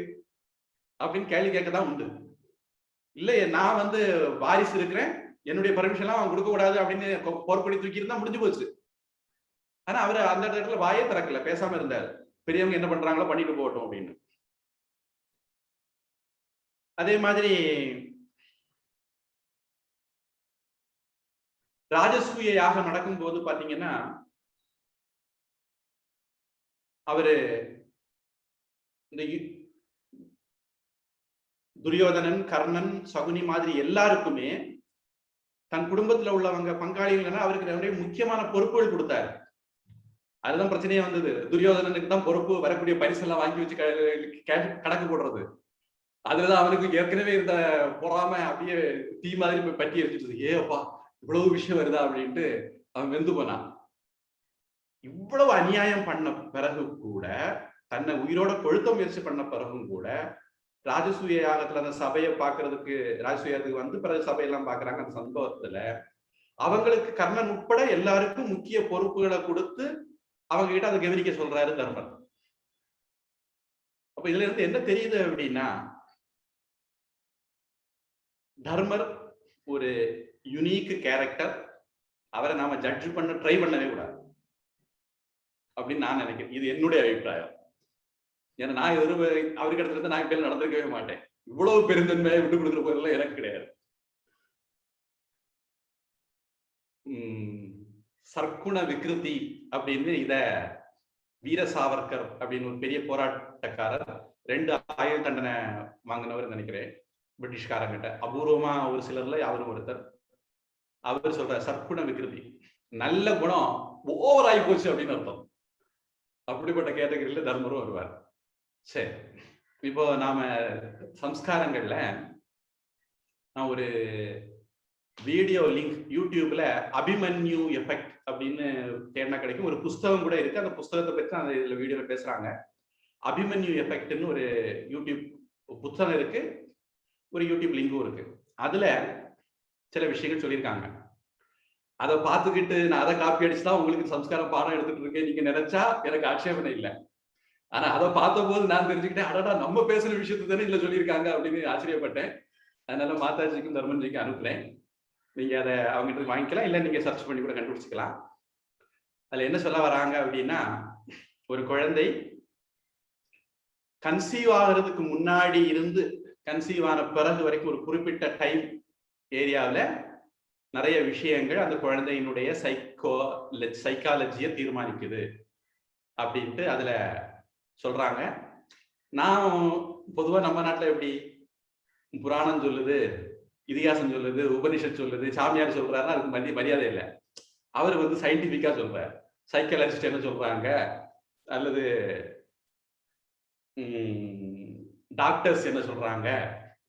அப்படின்னு கேள்வி கேட்கதான் உண்டு. இல்ல நான் வாரிசு இருக்கிறேன், என்னுடைய பர்மிஷன் எல்லாம் அவன் கொடுக்க கூடாது அப்படின்னு போர்க்கொடி தூக்கி இருந்தா முடிஞ்சு போச்சு. ஆனா அவரு அந்த இடத்துல வாயே திறக்கல, பேசாம இருந்தாரு, பெரியவங்க என்ன பண்றாங்களோ பண்ணிட்டு போகட்டும் அப்படின்னு. அதே மாதிரி ராஜசூய யாகம் நடக்கும் போது பாத்தீங்கன்னா அவரு இந்த துரியோதனன், கர்ணன், சகுனி மாதிரி எல்லாருக்குமே தன் குடும்பத்துல உள்ளவங்க பங்காளிகள் அவருக்கு முக்கியமான பொறுப்புகள் கொடுத்தாரு. அதுதான் பிரச்சனையே வந்தது. துரியோதனனுக்கு தான் பொறுப்பு, வரக்கூடிய பரிசெல்லாம் வாங்கி வச்சு கணக்கு போடுறது. அதுலதான் அவனுக்கு ஏற்கனவே இருந்த பொறாம அப்படியே தீ மாதிரி போய் பற்றி எரிஞ்சிட்டு, ஏப்பா இவ்வளவு விஷயம் வருதா அப்படின்ட்டு அவன் வெந்து போனான். இவ்வளவு அநியாயம் பண்ண பிறகு கூட, தன்னை உயிரோட கொளுத்த முயற்சி பண்ண பிறகும் கூட, ராஜசூய யாகத்துல அந்த சபையை பாக்குறதுக்கு, ராஜசூயத்துக்கு பிறகு சபையெல்லாம் பாக்குறாங்க. அந்த சம்பவத்துல அவங்களுக்கு கர்ணன் உட்பட எல்லாருக்கும் முக்கிய பொறுப்புகளை கொடுத்து அவங்க கிட்ட அதை கவனிக்க சொல்றாரு தர்மர். அப்ப இதுல இருந்து என்ன தெரியுது அப்படின்னா, தர்மர் ஒரு யுனிக் கேரக்டர். அவரை நாம ஜட்ஜ் பண்ண ட்ரை பண்ணவே கூடாது அப்படின்னு நான் நினைக்கிறேன். இது என்னுடைய அபிப்பிராயம். ஏன்னா நான் அவருக்கு இடத்துல நான் பேர் நடந்திருக்கவே மாட்டேன். இவ்வளவு பெருந்தன்மையை விட்டு கொடுக்குற போதெல்லாம் எனக்கு கிடையாது. சர்க்குண விக்ருதி அப்படின்னு இத வீர சாவர்கர் அப்படின்னு ஒரு பெரிய போராட்டக்காரர், 2 ஆயுள் தண்டனை வாங்கினவர் நினைக்கிறேன் பிரிட்டிஷ்காரங்கிட்ட. அபூர்வமா ஒரு சிலர்ல அவரும் ஒருத்தர். அவர் சொல்ற சர்க்குண விக்ருதி, நல்ல குணம் ஓவர் ஆகி போச்சு அப்படின்னு அர்த்தம். அப்படிப்பட்ட கேட்டகரியில தர்மரும் வருவார். சரி, இப்போ நாம சம்ஸ்காரங்கள்ல நான் ஒரு வீடியோ லிங்க் யூடியூப்ல அபிமன்யு எஃபெக்ட் அப்படின்னு தேடினா கிடைக்கும். ஒரு புஸ்தகம் கூட இருக்கு, அந்த புஸ்தகத்தை பற்றி அந்த இதுல வீடியோல பேசுறாங்க. அபிமன்யு எஃபெக்ட்னு ஒரு யூடியூப் புத்தகம் இருக்கு, ஒரு யூடியூப் லிங்கும் இருக்கு. அதுல சில விஷயங்கள் சொல்லியிருக்காங்க. அதை பார்த்துக்கிட்டு நான் அதை காப்பி அடிச்சுதான் உங்களுக்கு சம்ஸ்காரம் பாடம் எடுத்துட்டு இருக்கேன் நீங்க நினைச்சா எனக்கு ஆட்சேபனை இல்லை. ஆனா அதை பார்த்த போது நான் தெரிஞ்சுக்கிட்டேன், அடடா நம்ம பேசுற விஷயத்தை தானே இல்ல சொல்லியிருக்காங்க அப்படின்னு ஆச்சரியப்பட்டேன். அதனால மாதாஜிக்கும் தர்மன்ஜிக்கும் அனுப்புறேன். நீங்க அதை அவங்ககிட்ட வாங்கிக்கலாம், இல்லை நீங்க சர்ச் பண்ணி கூட கண்டுபிடிச்சிக்கலாம். அதுல என்ன சொல்ல வராங்க அப்படின்னா, ஒரு குழந்தை கன்சீவ் ஆகிறதுக்கு முன்னாடி இருந்து கன்சீவ் ஆன பிறகு வரைக்கும் ஒரு குறிப்பிட்ட டைம் ஏரியாவில் நிறைய விஷயங்கள் அந்த குழந்தையினுடைய சைக்காலஜியை தீர்மானிக்குது அப்படின்ட்டு அதுல சொல்றாங்க. நான் பொதுவா நம்ம நாட்டுல எப்படி புராணம் சொல்லுது, இதிகாசம் சொல்லுது, உபனிஷத் சொல்லுது, சாமியார் சொல்றாருன்னா அதுக்கு மரியாதை இல்லை. அவர் வந்து சயின்டிபிக்கா சொல்றாரு. சைக்காலஜிஸ்ட் என்ன சொல்றாங்க, அல்லது டாக்டர்ஸ் என்ன சொல்றாங்க,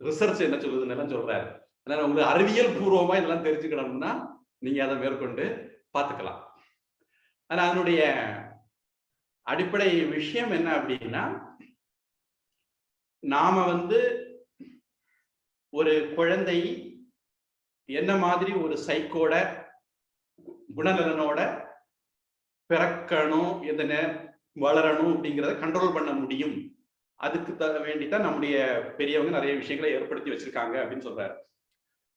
ரிசர்ச் என்ன சொல்லுதுன்னு சொல்றாரு. அதனால உங்களுக்கு அறிவியல் பூர்வமா இதெல்லாம் தெரிஞ்சுக்கணும்னா நீங்க அதை மேற்கொண்டு பார்த்துக்கலாம். ஆனா அதனுடைய அடிப்படை விஷயம் என்ன அப்படின்னா, நாம வந்து ஒரு குழந்தை என்ன மாதிரி ஒரு சைக்கோட குணநலனோட பிறக்கணும், எதன வளரணும் அப்படிங்கிறத கண்ட்ரோல் பண்ண முடியும். அதுக்கு வேண்டித்தான் நம்முடைய பெரியவங்க நிறைய விஷயங்களை ஏற்படுத்தி வச்சிருக்காங்க அப்படின்னு சொல்றாரு.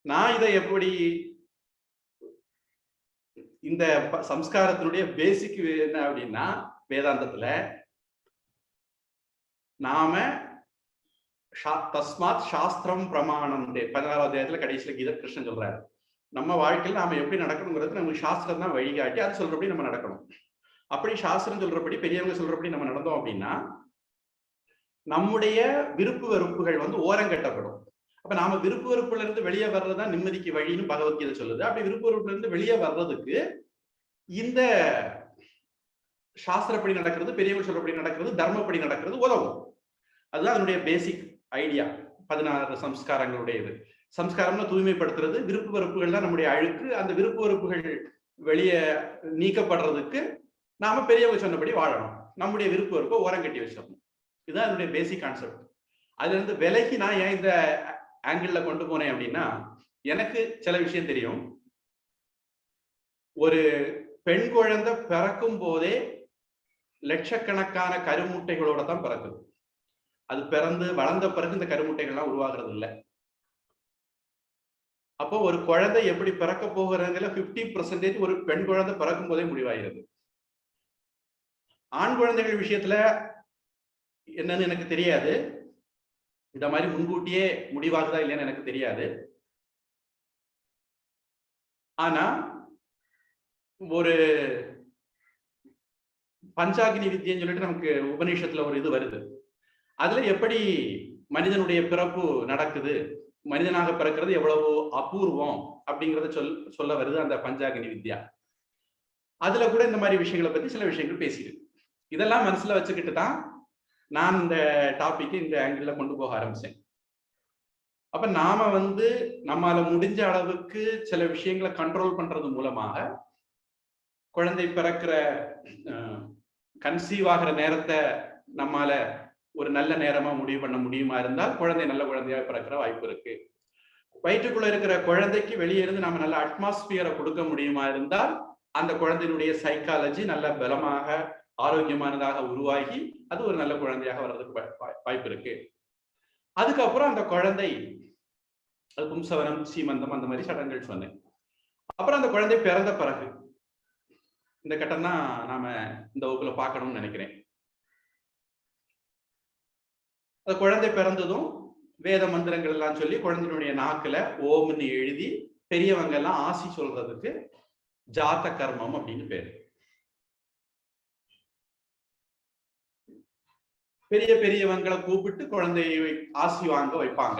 நான் இதை எப்படி இந்த சம்ஸ்காரத்தினுடைய பேசிக் என்ன அப்படின்னா, வேதாந்தத்துல நாம தஸ்மாத் சாஸ்திரம் பிரமாணம் 16வது அத்தியாயத்துல கடைசியில கீத கிருஷ்ணன் சொல்றாரு. நம்ம வாழ்க்கையில் நாம எப்படி நடக்கணுங்கிறது நமக்கு சாஸ்திரம் தான் வழிகாட்டி, அது சொல்றபடி நம்ம நடக்கணும். அப்படி சாஸ்திரம் சொல்றபடி, பெரியவங்க சொல்றபடி நம்ம நடந்தோம் அப்படின்னா நம்முடைய விருப்பு வெறுப்புகள் வந்து ஓரங்கட்டப்படும். அப்ப நாம விருப்பு வெறுப்புல இருந்து வெளியே வர்றதுதான் நிம்மதிக்கு வழின்னு பகவத்கீதை சொல்லுது. அப்படி விருப்பு வெறுப்புல இருந்து வெளியே வர்றதுக்கு இந்த சாஸ்திரப்படி நடக்கிறது, பெரியவங்க சொல்றபடி நடக்கிறது, தர்மப்படி நடக்கிறது உதவும். அதுதான் அதனுடைய பேசிக் ஐடியா. 16 சம்ஸ்காரங்களுடையது. சம்ஸ்காரம்னா தூய்மைப்படுத்துறது, விருப்பு வெறுப்புகள் தான் நம்முடைய அழுக்கு. அந்த விருப்பு வெறுப்புகள் வெளியே நீக்கப்படுறதுக்கு நாம பெரியவங்க சொன்னபடி வாழணும். நம்முடைய விருப்பு வெறுப்பை ஓரம் கட்டி வச்சிடணும். இதுதான் அதனுடைய பேசிக் கான்செப்ட். அதுல இருந்து விலகி நான் ஏன் இந்த ஆங்கிள் கொண்டு போனேன் அப்படின்னா, எனக்கு சில விஷயம் தெரியும். ஒரு பெண் குழந்தை பிறக்கும் போதே லட்சக்கணக்கான கருமுட்டைகளோட தான் பிறக்குது. அது பிறந்து வளர்ந்த பிறகு இந்த கருமுட்டைகள்லாம் உருவாகிறது இல்லை. அப்போ ஒரு குழந்தை எப்படி பிறக்க போகிறதுல 50% ஒரு பெண் குழந்தை பிறக்கும் போதே முடிவாகிறது. ஆண் குழந்தைகள் விஷயத்துல என்னன்னு எனக்கு தெரியாது. இந்த மாதிரி முன்கூட்டியே முடிவாகுதா இல்லைன்னு எனக்கு தெரியாது. ஆனா ஒரு பஞ்சாகினி வித்தியன்னு சொல்லிட்டு நமக்கு உபநிஷத்துல ஒரு இது வருது. அதுல எப்படி மனிதனுடைய பிறப்பு நடக்குது, மனிதனாக பிறக்கிறது எவ்வளவு அபூர்வம் அப்படிங்கிறத சொல்ல வருது அந்த பஞ்சாகினி வித்யா. அதுல கூட இந்த மாதிரி விஷயங்களை பத்தி சில விஷயங்கள் பேசியிருக்கு. இதெல்லாம் மனசுல வச்சுக்கிட்டு தான் நான் இந்த டாபிக் இந்த ஆங்கிள் கொண்டு போக ஆரம்பிச்சேன். அப்ப நாம வந்து நம்மால முடிஞ்ச அளவுக்கு சில விஷயங்களை கண்ட்ரோல் பண்றது மூலமாக குழந்தை பிறக்கிற கன்சீவ் ஆகிற நேரத்தை நம்மால ஒரு நல்ல நேரமா முடிவு பண்ண முடியுமா இருந்தால் குழந்தை நல்ல குழந்தையாக பிறக்கிற வாய்ப்பு இருக்கு. வயிற்றுக்குள்ள இருக்கிற குழந்தைக்கு வெளியே இருந்து நம்ம நல்ல அட்மாஸ்பியரை கொடுக்க முடியுமா இருந்தால் அந்த குழந்தையினுடைய சைக்காலஜி நல்ல பலமாக ஆரோக்கியமானதாக உருவாகி அது ஒரு நல்ல குழந்தையாக வர்றதுக்கு வாய்ப்பு இருக்கு. அதுக்கப்புறம் அந்த குழந்தை பும்சவனம், சீமந்தம், அந்த மாதிரி சடங்குகள் சொன்னேன். அப்புறம் அந்த குழந்தை பிறந்த பிறகு இந்த கட்டம் தான் நாம இந்த வகுப்புல பார்க்கணும்னு நினைக்கிறேன். அந்த குழந்தை பிறந்ததும் வேத மந்திரங்கள் எல்லாம் சொல்லி குழந்தையினுடைய நாக்குல ஓம்னு எழுதி பெரியவங்க எல்லாம் ஆசி சொல்றதுக்கு ஜாத கர்மம் அப்படின்னு பேரு. பெரியவங்களை கூப்பிட்டு குழந்தையை ஆசி வாங்க வைப்பாங்க.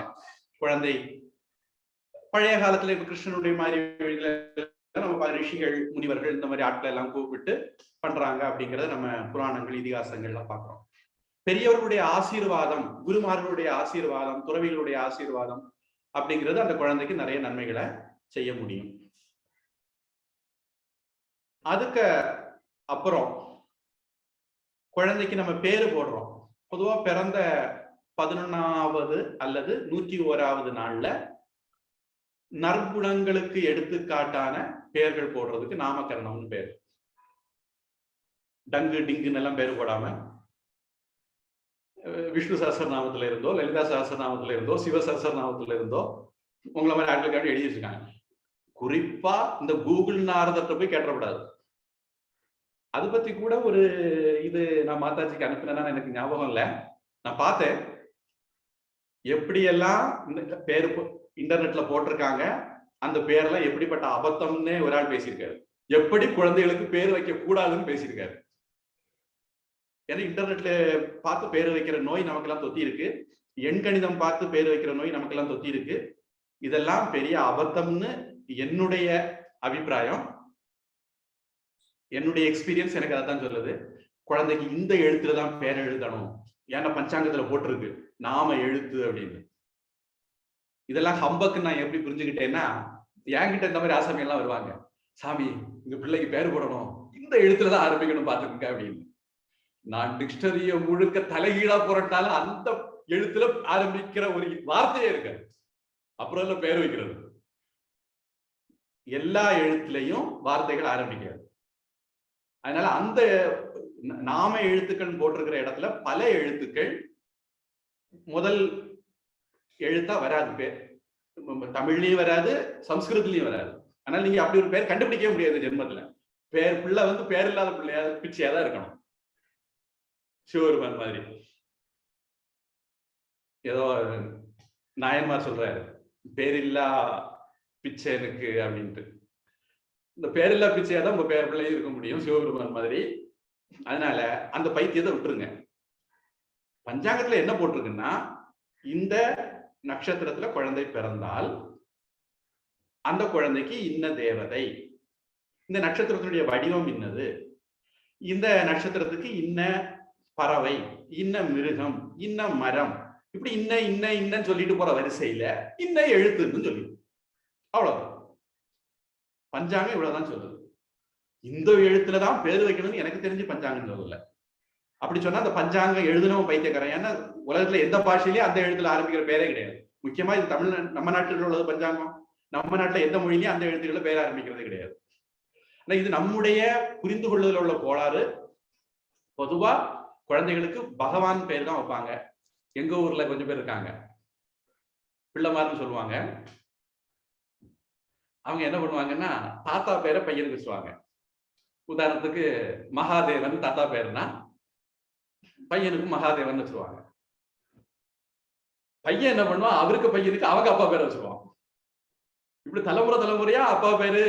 குழந்தை பழைய காலத்துல இப்ப கிருஷ்ணனுடைய மாதிரி நம்ம ரிஷிகள், முனிவர்கள் இந்த மாதிரி ஆட்களை எல்லாம் கூப்பிட்டு பண்றாங்க அப்படிங்கறத நம்ம புராணங்கள், இதிகாசங்கள்லாம் பாக்குறோம். பெரியவர்களுடைய ஆசீர்வாதம், குருமார்களுடைய ஆசீர்வாதம், துறவிகளுடைய ஆசீர்வாதம் அப்படிங்கிறது அந்த குழந்தைக்கு நிறைய நன்மைகளை செய்ய முடியும். அதுக்கு அப்புறம் குழந்தைக்கு நம்ம பேரு போடுறோம். பொதுவா பிறந்த 11வது அல்லது 101வது நாள்ல நற்குணங்களுக்கு எடுத்துக்காட்டான பெயர்கள் போடுறதுக்கு நாமகரணம்னு பேர். டங்கு டிங்குன்னு எல்லாம் பேர் போடாம விஷ்ணு சஹஸ்ரநாமத்துல இருந்தோ, லலிதா சஹஸ்ரநாமத்துல இருந்தோ, சிவ சஹஸ்ரநாமத்துல இருந்தோ உங்களை மாதிரி ஆட்களுக்காக எழுதி வச்சிருக்காங்க. குறிப்பா இந்த கூகுள் நாரதத்தை போய் கேட்டக்கூடாது. அதை பத்தி கூட ஒரு இது நான் மாதாஜிக்கு அனுப்பினேன்னா எனக்கு ஞாபகம் இல்லை. நான் பார்த்தேன் எப்படியெல்லாம் பேரு இன்டர்நெட்ல போட்டிருக்காங்க. அந்த பேர்லாம் எப்படிப்பட்ட அபத்தம்னே ஒரு ஆள் பேசியிருக்காரு. எப்படி குழந்தைகளுக்கு பேர் வைக்க கூடாதுன்னு பேசியிருக்காரு. ஏன்னா இன்டர்நெட்ல பார்த்து பேர் வைக்கிற நோய் நமக்கெல்லாம் தொத்தி இருக்கு. எண்கணிதம் பார்த்து பேர் வைக்கிற நோய் நமக்கெல்லாம் தொத்தி இருக்கு. இதெல்லாம் பெரிய அபத்தம்னு என்னுடைய அபிப்பிராயம். என்னுடைய எக்ஸ்பீரியன்ஸ் எனக்கு அதான் சொல்லுது. குழந்தைக்கு இந்த எழுத்துலதான் பேர் எழுதணும், ஏன்னா பஞ்சாங்கத்துல போட்டிருக்கு நாம எழுத்து அப்படின்னு. இதெல்லாம் ஹம்பக்கு நான் எப்படி புரிஞ்சுக்கிட்டேன்னா, என்கிட்ட இந்த மாதிரி ஆசாமி எல்லாம் வருவாங்க, சாமி இந்த பிள்ளைக்கு பேர் போடணும், இந்த எழுத்துலதான் ஆரம்பிக்கணும் பாத்துக்கங்க அப்படின்னு. நான் டிக்ஷனரிய முழுக்க தலைகீழா புரட்டாலும் அந்த எழுத்துல ஆரம்பிக்கிற ஒரு வார்த்தையே இருக்கு, அப்புறம் இல்ல பேர் வைக்கிறது. எல்லா எழுத்துலையும் வார்த்தைகள் ஆரம்பிக்கிறது. அதனால அந்த நாம எழுத்துக்கள் போட்டிருக்கிற இடத்துல பல எழுத்துக்கள் முதல் எழுத்தா வராது. பேர் தமிழ்லயும் வராது, சம்ஸ்கிருதத்திலயும் வராது. அதனால நீங்க அப்படி ஒரு பேர் கண்டுபிடிக்கவே முடியாது ஜென்மத்துல. பேர் பிள்ளை வந்து பேர் இல்லாத பிள்ளையா பிச்சையா தான் இருக்கணும். சிவபெருமான் மாதிரி ஏதோ நாயன்மார் சொல்றாரு, பேரில்லா பிச்சை எனக்கு அப்படின்ட்டு. இந்த பேரில்லா பிச்சையா தான் உங்க பேர் பிள்ளையும் இருக்க முடியும், சிவபெருமான் மாதிரி. அதனால அந்த பைத்தியத்தை விட்டுருங்க. பஞ்சாங்கத்துல என்ன போட்டிருக்குன்னா, இந்த நட்சத்திரத்துல குழந்தை பிறந்தால் அந்த குழந்தைக்கு இன்ன தேவதை, இந்த நட்சத்திரத்தினுடைய வடிவம் இன்னது, இந்த நட்சத்திரத்துக்கு இன்ன பறவை, இன்ன மிருகம், இன்ன மரம், இப்படி இன்ன இன்ன இன்னன்னு சொல்லிட்டு போற வரிசையில இன்ன எழுத்துன்னு சொல்லி, அவ்வளவுதான். பஞ்சாங்கம் இவ்வளவுதான் சொல்லுது. இந்த எழுத்துலதான் பேர் வைக்கணும்னு எனக்கு தெரிஞ்சு பஞ்சாங்கம் சொல்லல. அப்படி சொன்னா அந்த பஞ்சாங்கம் எழுதுனவன் பைத்தியக்காரன். ஏன்னா உலகத்துல எந்த பாஷையிலயும் அந்த எழுத்துல ஆரம்பிக்கிற பேரே கிடையாது. முக்கியமா இது தமிழ், நம்ம நாட்டில் உள்ளது பஞ்சாங்கம். நம்ம நாட்டுல எந்த மொழியிலயும் அந்த எழுத்துக்களை பேர் ஆரம்பிக்கிறது கிடையாது. ஆனா இது நம்முடைய புரிந்து கொள்ளுதல உள்ள கோளாறு. பொதுவா குழந்தைகளுக்கு பகவான் பேர் தான் வைப்பாங்க. எங்க ஊர்ல கொஞ்சம் பேர் இருக்காங்க, பிள்ளைமார்னு சொல்லுவாங்க. அவங்க என்ன பண்ணுவாங்கன்னா, தாத்தா பேரை பையனுக்கு வச்சுருவாங்க. உதாரணத்துக்கு மகாதேவன் தாத்தா பேருனா பையனுக்கு மகாதேவன் வச்சுருவாங்க. பையன் என்ன பண்ணுவான், அவருக்கு பையனுக்கு அவங்க அப்பா பேரை வச்சுருவான். இப்படி தலைமுறை தலைமுறையா அப்பா பேரு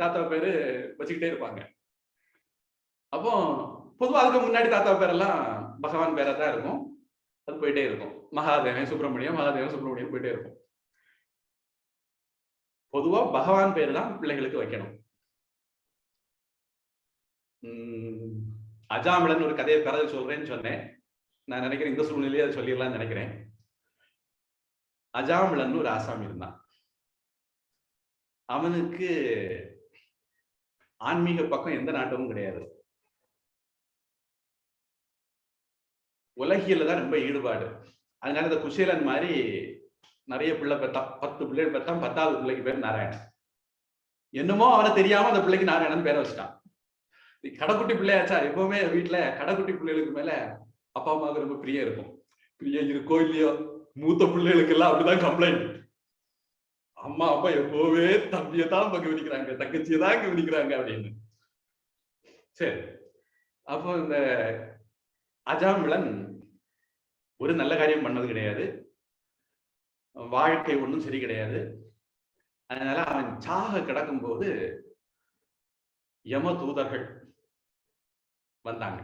தாத்தா பேரு வச்சுக்கிட்டே இருப்பாங்க. அப்போ பொதுவாக அதுக்கு முன்னாடி தாத்தா பேரெல்லாம் பகவான் பேரா தான் இருக்கும். அது போயிட்டே இருக்கும். மகாதேவன் சுப்பிரமணியம், மகாதேவன் சுப்பிரமணியம் போயிட்டே இருக்கும். பொதுவா பகவான் பேரு தான் பிள்ளைகளுக்கு வைக்கணும். அஜாமிளன் ஒரு கதையை கதை சொல்றேன்னு சொன்னேன். நான் நினைக்கிறேன் இந்த சூழ்நிலையே அதை சொல்லிடலாம்னு நினைக்கிறேன். அஜாமிளன் ஒரு ஆசாமி இருந்தான். அவனுக்கு ஆன்மீக பக்கம் எந்த நாட்டமும் கிடையாது. உலகியல தான் ரொம்ப ஈடுபாடு. அதனால இந்த குசேலன் மாதிரி நிறைய பிள்ளை பெற்றா, 10 பிள்ளைகள் பெற்றான். 10வது பிள்ளைக்கு பேர் நாராயணன். என்னமோ அவனை தெரியாம அந்த பிள்ளைக்கு நாராயணன் பேரை வச்சுட்டான். கடைக்குட்டி பிள்ளையாச்சா, எப்பவுமே வீட்டுல கடைக்குட்டி பிள்ளைகளுக்கு மேல அப்பா அம்மாவுக்கு ரொம்ப பிரியம் இருக்கும். பிரியம் இருக்கோ இல்லையோ, மூத்த பிள்ளைகளுக்கு எல்லாம் அப்படிதான் கம்ப்ளைண்ட். அம்மா அப்பா எப்பவுமே தம்பியை தான் கவனிக்கிறாங்க, தங்கச்சியை தான் கவனிக்கிறாங்க அப்படின்னு. சரி, அப்போ இந்த அஜாமிளன் ஒரு நல்ல காரியம் பண்ணது கிடையாது, வாழ்க்கை ஒன்றும் சரி கிடையாது. அதனால அவன் சாக கிடக்கும் போது யம தூதர்கள் வந்தாங்க.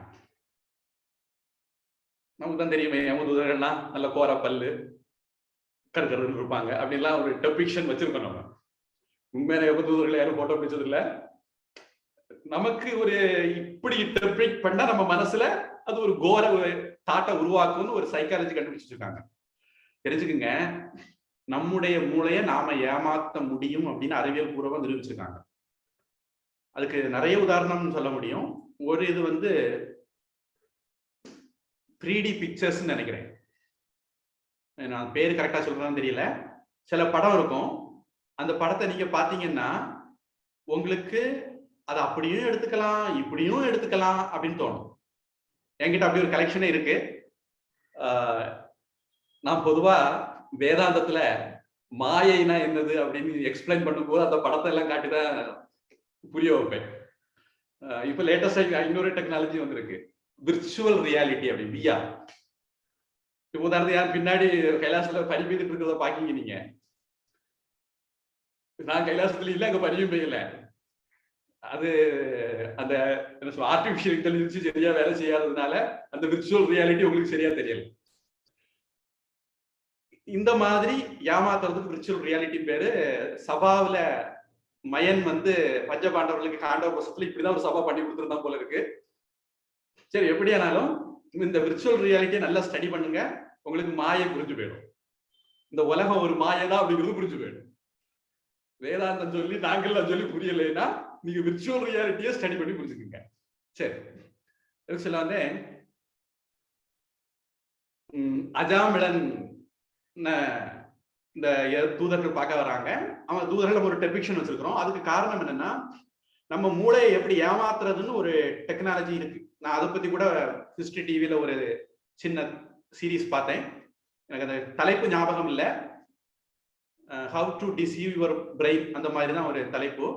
நமக்கு தான் தெரியுமே, யம தூதர்கள்லாம் நல்ல கோர பல்லு, கருக்கருன்னு இருப்பாங்க. அப்படின்லாம் ஒரு டெபிக்ஷன் வச்சிருக்கோம். நம்ம உண்மையான யம தூதர்களை யாரும் போட்டோ பிடிச்சது இல்ல. நமக்கு ஒரு இப்படி டெபிக் பண்ணா நம்ம மனசுல அது ஒரு கோர தாட்டை உருவாக்கும்னு ஒரு சைக்காலஜி கண்டுபிடிச்சிருக்காங்க. தெரிஞ்சுக்குங்க, நம்முடைய மூளையை நாம ஏமாத்த முடியும் அப்படின்னு அறிவியல் பூர்வமா நிரூபிச்சிருக்காங்க. அதுக்கு நிறைய உதாரணம் சொல்ல முடியும். ஒரு இது வந்து 3D பிக்சர்ஸ் நினைக்கிறேன், நான் பேரு கரெக்டா சொல்றேன்னு தெரியல. சில படம் இருக்கும், அந்த படத்தை நீங்க பாத்தீங்கன்னா உங்களுக்கு அதை அப்படியும் எடுத்துக்கலாம் இப்படியும் எடுத்துக்கலாம் அப்படின்னு தோணும். என்கிட்ட அப்படி ஒரு கலெக்ஷனே இருக்கு. நான் பொதுவா வேதாந்தத்துல மாயைனா என்னது அப்படின்னு எக்ஸ்பிளைன் பண்ணும்போது அந்த படத்தை எல்லாம் காட்டிதான் புரிய வைப்பேன். இப்ப லேட்டஸ்டா இன்னொரு டெக்னாலஜி வந்திருக்கு, விர்ச்சுவல் ரியாலிட்டி அப்படி, VR. இப்போ உதாரணத்துக்கு யார் பின்னாடி கைலாசத்துல பறி பெய்துட்டு இருக்கிறத பாக்கீங்க நீங்க, நான் கைலாசத்துல இல்ல, அங்க பணியும் பெய்யல. அது அந்த ஆர்டிபிஷியல் இன்டெலிஜென்ஸ் சரியா வேலை செய்யாததுனால அந்த விர்ச்சுவல் ரியாலிட்டி உங்களுக்கு சரியா தெரியல. இந்த மாதிரி ஏமாத்துறதுக்கு விர்ச்சுவல் ரியாலிட்டி பேரு. சபாவில மயன் வந்து பஞ்சபாண்டவர்களுக்கு காண்டவ புஸ்தகத்துல இப்படிதான் ஒரு சபா பண்ணி கொடுத்துருந்தான் போல இருக்கு. சரி, எப்படியானாலும் இந்த விர்ச்சுவல் ரியாலிட்டியை நல்லா ஸ்டடி பண்ணுங்க, உங்களுக்கு மாயை புரிஞ்சு போயிடும். இந்த உலகம் ஒரு மாயதான் அப்படிங்கிறது புரிஞ்சு போயிடும். வேதாந்தம் சொல்லி நாங்கள்லாம் சொல்லி புரியலைன்னா நீங்க விர்ச்சுவல் ரியாலிட்டியை ஸ்டடி பண்ணி புரிஞ்சுக்குங்க. சரி, சொல்ல வந்து அஜாமிளன் இந்த தூதர்கள் பார்க்க வராங்க. அவங்க தூதர்கள் ஒரு டெபிக்ஷன் வச்சிருக்கிறோம். அதுக்கு காரணம் என்னன்னா, நம்ம மூளையை எப்படி ஏமாத்துறதுன்னு ஒரு டெக்னாலஜி இருக்கு. நான் அதை பத்தி கூட ஹிஸ்டரி டிவில ஒரு சின்ன சீரீஸ் பார்த்தேன். எனக்கு அந்த தலைப்பு ஞாபகம் இல்லை. How to deceive your brain, அந்த மாதிரி தான் ஒரு தலைப்பு.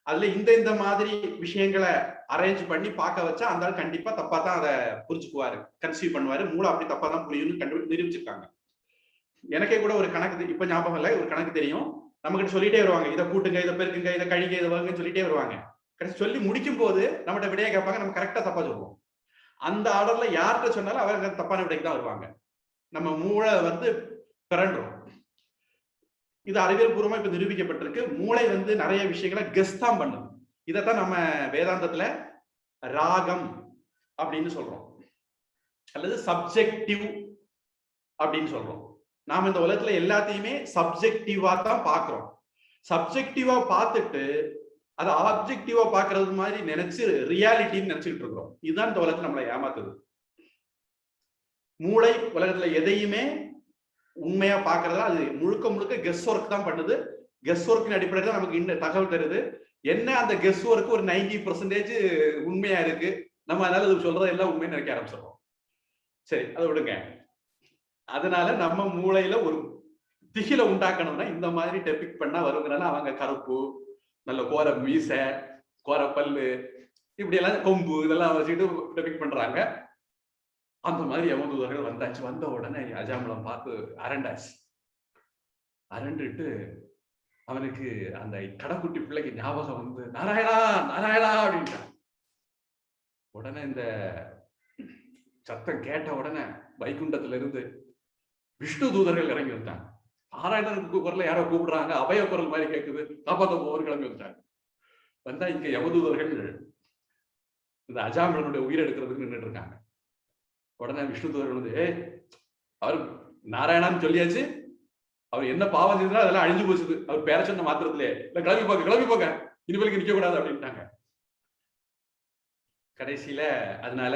அதுல இந்த மாதிரி விஷயங்களை அரேஞ்ச் பண்ணி பார்க்க வச்சா அந்த ஆள் கண்டிப்பா தப்பா தான் அதை புரிஞ்சுக்குவாரு, கன்சீவ் பண்ணுவாரு. மூளை அப்படி தப்பா தான் புரியும்னு நிரூபிச்சிருக்காங்க. எனக்கே கூட ஒரு கணக்கு இப்ப ஞாபகம் இல்லை, ஒரு கணக்கு தெரியும். நம்ம கிட்ட சொல்லிட்டே வருவாங்க, இதை கூட்டுங்க, இதை பெருக்குங்க, இதை கழிங்க, இதை வாங்குன்னு சொல்லிட்டே வருவாங்க. கடைசி சொல்லி முடிக்கும் போது நம்மகிட்ட விடையை கேட்பாங்க, நம்ம கரெக்டா தப்பா சொல்லுவோம். அந்த ஆர்டர்ல யார்கிட்ட சொன்னாலும் அவங்க தப்பான விடைக்கு தான் வருவாங்க. நம்ம மூளை வந்து பிறன்றோம். இது அறிவியல் பூர்வமா இப்ப நிரூபிக்கப்பட்டிருக்கு. மூளை வந்து நிறைய விஷயங்களை கெஸ் தான் பண்ணுது. இதைத்தான் நம்ம வேதாந்தத்துல ராகம் அப்படின்னு சொல்றோம், அல்லது சப்ஜெக்டிவ் அப்படின்னு சொல்றோம். நாம இந்த உலகத்துல எல்லாத்தையுமே சப்ஜெக்டிவா தான் பாக்குறோம். சப்ஜெக்டிவா பார்த்துட்டு அதை ஆப்ஜெக்டிவா பாக்குறது மாதிரி நினைச்சு ரியாலிட்டின்னு நினைச்சுட்டு இருக்கிறோம். இதுதான் இந்த உலகத்துல நம்மளை ஏமாத்துது. மூளை உலகத்துல எதையுமே உண்மையா பாக்குறதா அது முழுக்க முழுக்க கெஸ் ஒர்க் தான் பண்ணுது. கெஸ் ஒர்க்கின் அடிப்படையில் தான் நமக்கு இன்னும் தகவல் தருது. என்ன அந்த கெஸ் ஒர்க் ஒரு 90% உண்மையா இருக்கு. நம்ம அதனால அது சொல்றது எல்லாம் உண்மைன்னு நினைக்க ஆரம்பிச்சிடறோம். சரி, அதை விடுங்க. அதனால நம்ம மூளையில ஒரு திகில உண்டாக்கணும்னா இந்த மாதிரி டெபிக் பண்ணா வருங்கிறனால அவங்க கருப்பு, நல்ல கோர மீசை, கோர பல்லு, இப்படி எல்லாம் கொம்பு இதெல்லாம் வச்சுட்டு டெபிக் பண்றாங்க. அந்த மாதிரி யமதூதர்கள் வந்தாச்சு. வந்த உடனே அஜாமிளம் பார்த்து அரண்டாச்சு. அரண்டுட்டு அவனுக்கு அந்த கடைக்குட்டி பிள்ளைக்கு ஞாபகம் வந்து நாராயணா நாராயணா அப்படின்ட்டான். உடனே இந்த சத்தம் கேட்ட உடனே வைகுண்டத்துல இருந்து விஷ்ணு தூதர்கள் இறங்கி வந்தாங்க. நாராயணனுக்கு குரல யாரோ கூப்பிடுறாங்க, அபய குரல் மாதிரி கேட்குது, காப்பாற்ற போவர் கிளம்பி வந்தாங்க. வந்தா இங்க யமதூதர்கள் இந்த அஜாமிளனுடைய உயிர் எடுக்கிறதுக்கு நின்றுட்டு இருக்காங்க. உடனே விஷ்ணு தூதர்கள் வந்து அவர் நாராயணான்னு சொல்லியாச்சு, அவர் என்ன பாவம் செய்தா அதெல்லாம் அழிஞ்சு போச்சுது, அவர் பேர சொன்ன மாத்திரத்திலே இல்ல, கிளம்பி போங்க இனிமேலுக்கு நிக்க கூடாது அப்படின்ட்டாங்க. கடைசியில அதனால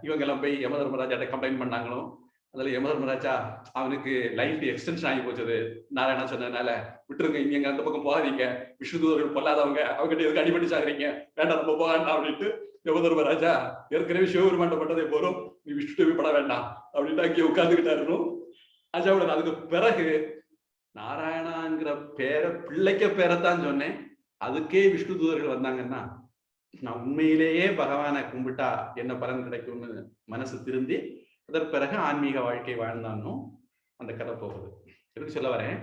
இவங்க எல்லாம் போய் யமதர்மராஜாட்ட கம்ப்ளைண்ட் பண்ணாங்களும். அதுல யமதர்மராஜா அவனுக்கு லைஃப் எக்ஸ்டென்ஷன் ஆகி போச்சது, நாராயணா சொன்னதுனால விட்டுருங்க, இங்க அந்த பக்கம் போகாதீங்க, விஷ்ணு தூதர்கள் பொல்லாதவங்க, அவங்ககிட்ட எதுக்கு அடிபடி சாகுறீங்க, வேண்டாம் நம்ம போகாண்டா அப்படின்ட்டு யமதர்மராஜா ஏற்கனவே சிவபெருமான் பட்டதை போறோம், நீ விஷ்ணு பட வேண்டாம் அப்படின்ட்டு அங்கே உட்கார்ந்துக்கிட்டாரு அஜாவுடன். அதுக்கு பிறகு நாராயணாங்கிற பேரை பிள்ளைக்க பேரைத்தான் சொன்னேன், அதுக்கே விஷ்ணு தூதர்கள் வந்தாங்கன்னா நான் உண்மையிலேயே பகவானை கும்பிட்டா என்ன பலன் கிடைக்கும்னு மனசு திருந்தி அதற்கு பிறகு ஆன்மீக வாழ்க்கை வாழ்ந்தானும் அந்த கதை போகுது. எதுக்கு சொல்ல வரேன்,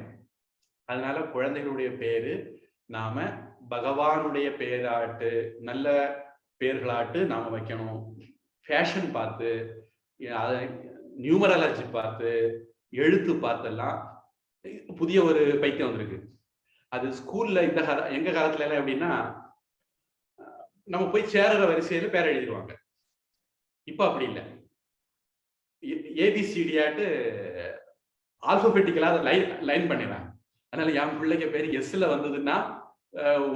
அதனால குழந்தைகளுடைய பேரு நாம பகவானுடைய பேராட்டு, நல்ல பேர்களாட்டு நாம வைக்கணும். ஃபேஷன் பார்த்து, நியூமராலஜி பார்த்து, எழுத்து பார்த்தெல்லாம் புதிய ஒரு பைத்தியம் வந்திருக்கு. அது ஸ்கூல்ல எங்க காலத்துல எல்லாம் எப்படின்னா, நம்ம போய் சேருற வரிசையில பேர் எழுதிடுவாங்க. இப்ப அப்படி இல்லை, ஏபிசிடியாட்டு ஆல்பபெட்டிக்கலா லைன் பண்ணிடுறாங்க. அதனால என் பிள்ளைக்கு பேர் எஸ்ல வந்ததுன்னா,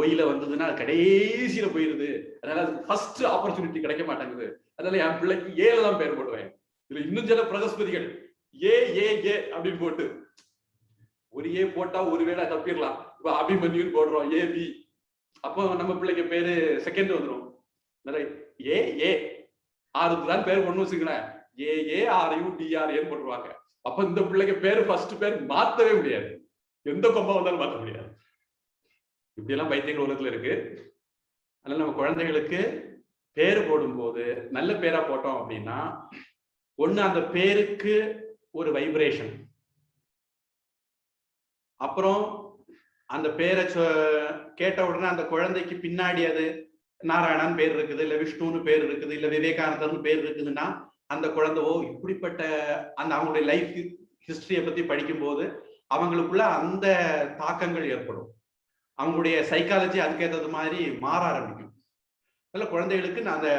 ஒய்ல வந்ததுன்னா கடைசியில போயிருது. அதனால அதுக்கு ஃபர்ஸ்ட் ஆப்பர்ச்சுனிட்டி கிடைக்க மாட்டேங்குது. அதனால என் பிள்ளைக்கு ஏல தான் பேர் போடுவேன். இதுல இன்னும் சில பிரகஸ்பதிகள் ஏ ஏ ஏ அப்படின்னு போட்டு, ஒரு ஏ போட்டா ஒருவேளை தப்பிடலாம், இப்ப அபிமன்யுன்னு போடுறோம் ஏபி, அப்போ நம்ம பிள்ளைக்கு பேரு செகண்ட் வந்துடும். ஏ ஏ ஆறுக்கு தான் பேர் ஒண்ணு வச்சுக்கிறேன், ஏ ஏ ஆர்யூ டிஆர்ஏன்னு போட்டுருவாங்க. அப்ப இந்த பிள்ளைக்கு பேரு ஃபர்ஸ்ட் பேர் மாத்தவே முடியாது, எந்த கொம்பா வந்தாலும் மாற்ற முடியாது. இப்படி எல்லாம் பைத்தியங்கள் உலகத்துல இருக்கு. அதனால நம்ம குழந்தைகளுக்கு பேரு போடும்போது நல்ல பேரா போட்டோம் அப்படின்னா, ஒண்ணு அந்த பேருக்கு ஒரு வைப்ரேஷன், அப்புறம் அந்த பேரை கேட்ட உடனே அந்த குழந்தைக்கு பின்னாடி அது நாராயணன் பேர் இருக்குது, இல்ல விஷ்ணுன்னு பேர் இருக்குது, இல்ல விவேகானந்தர்னு பேர் இருக்குதுன்னா அந்த குழந்தை இப்படிப்பட்ட அந்த அவங்களுடைய லைஃப் ஹிஸ்டரியை பத்தி படிக்கும்போது அவங்களுக்குள்ள அந்த தாக்கங்கள் ஏற்படும். அவங்களுடைய சைக்காலஜி அதுக்கேற்றது மாதிரி மாற ஆரம்பிக்கும். அதனால குழந்தைகளுக்கு நான் அந்த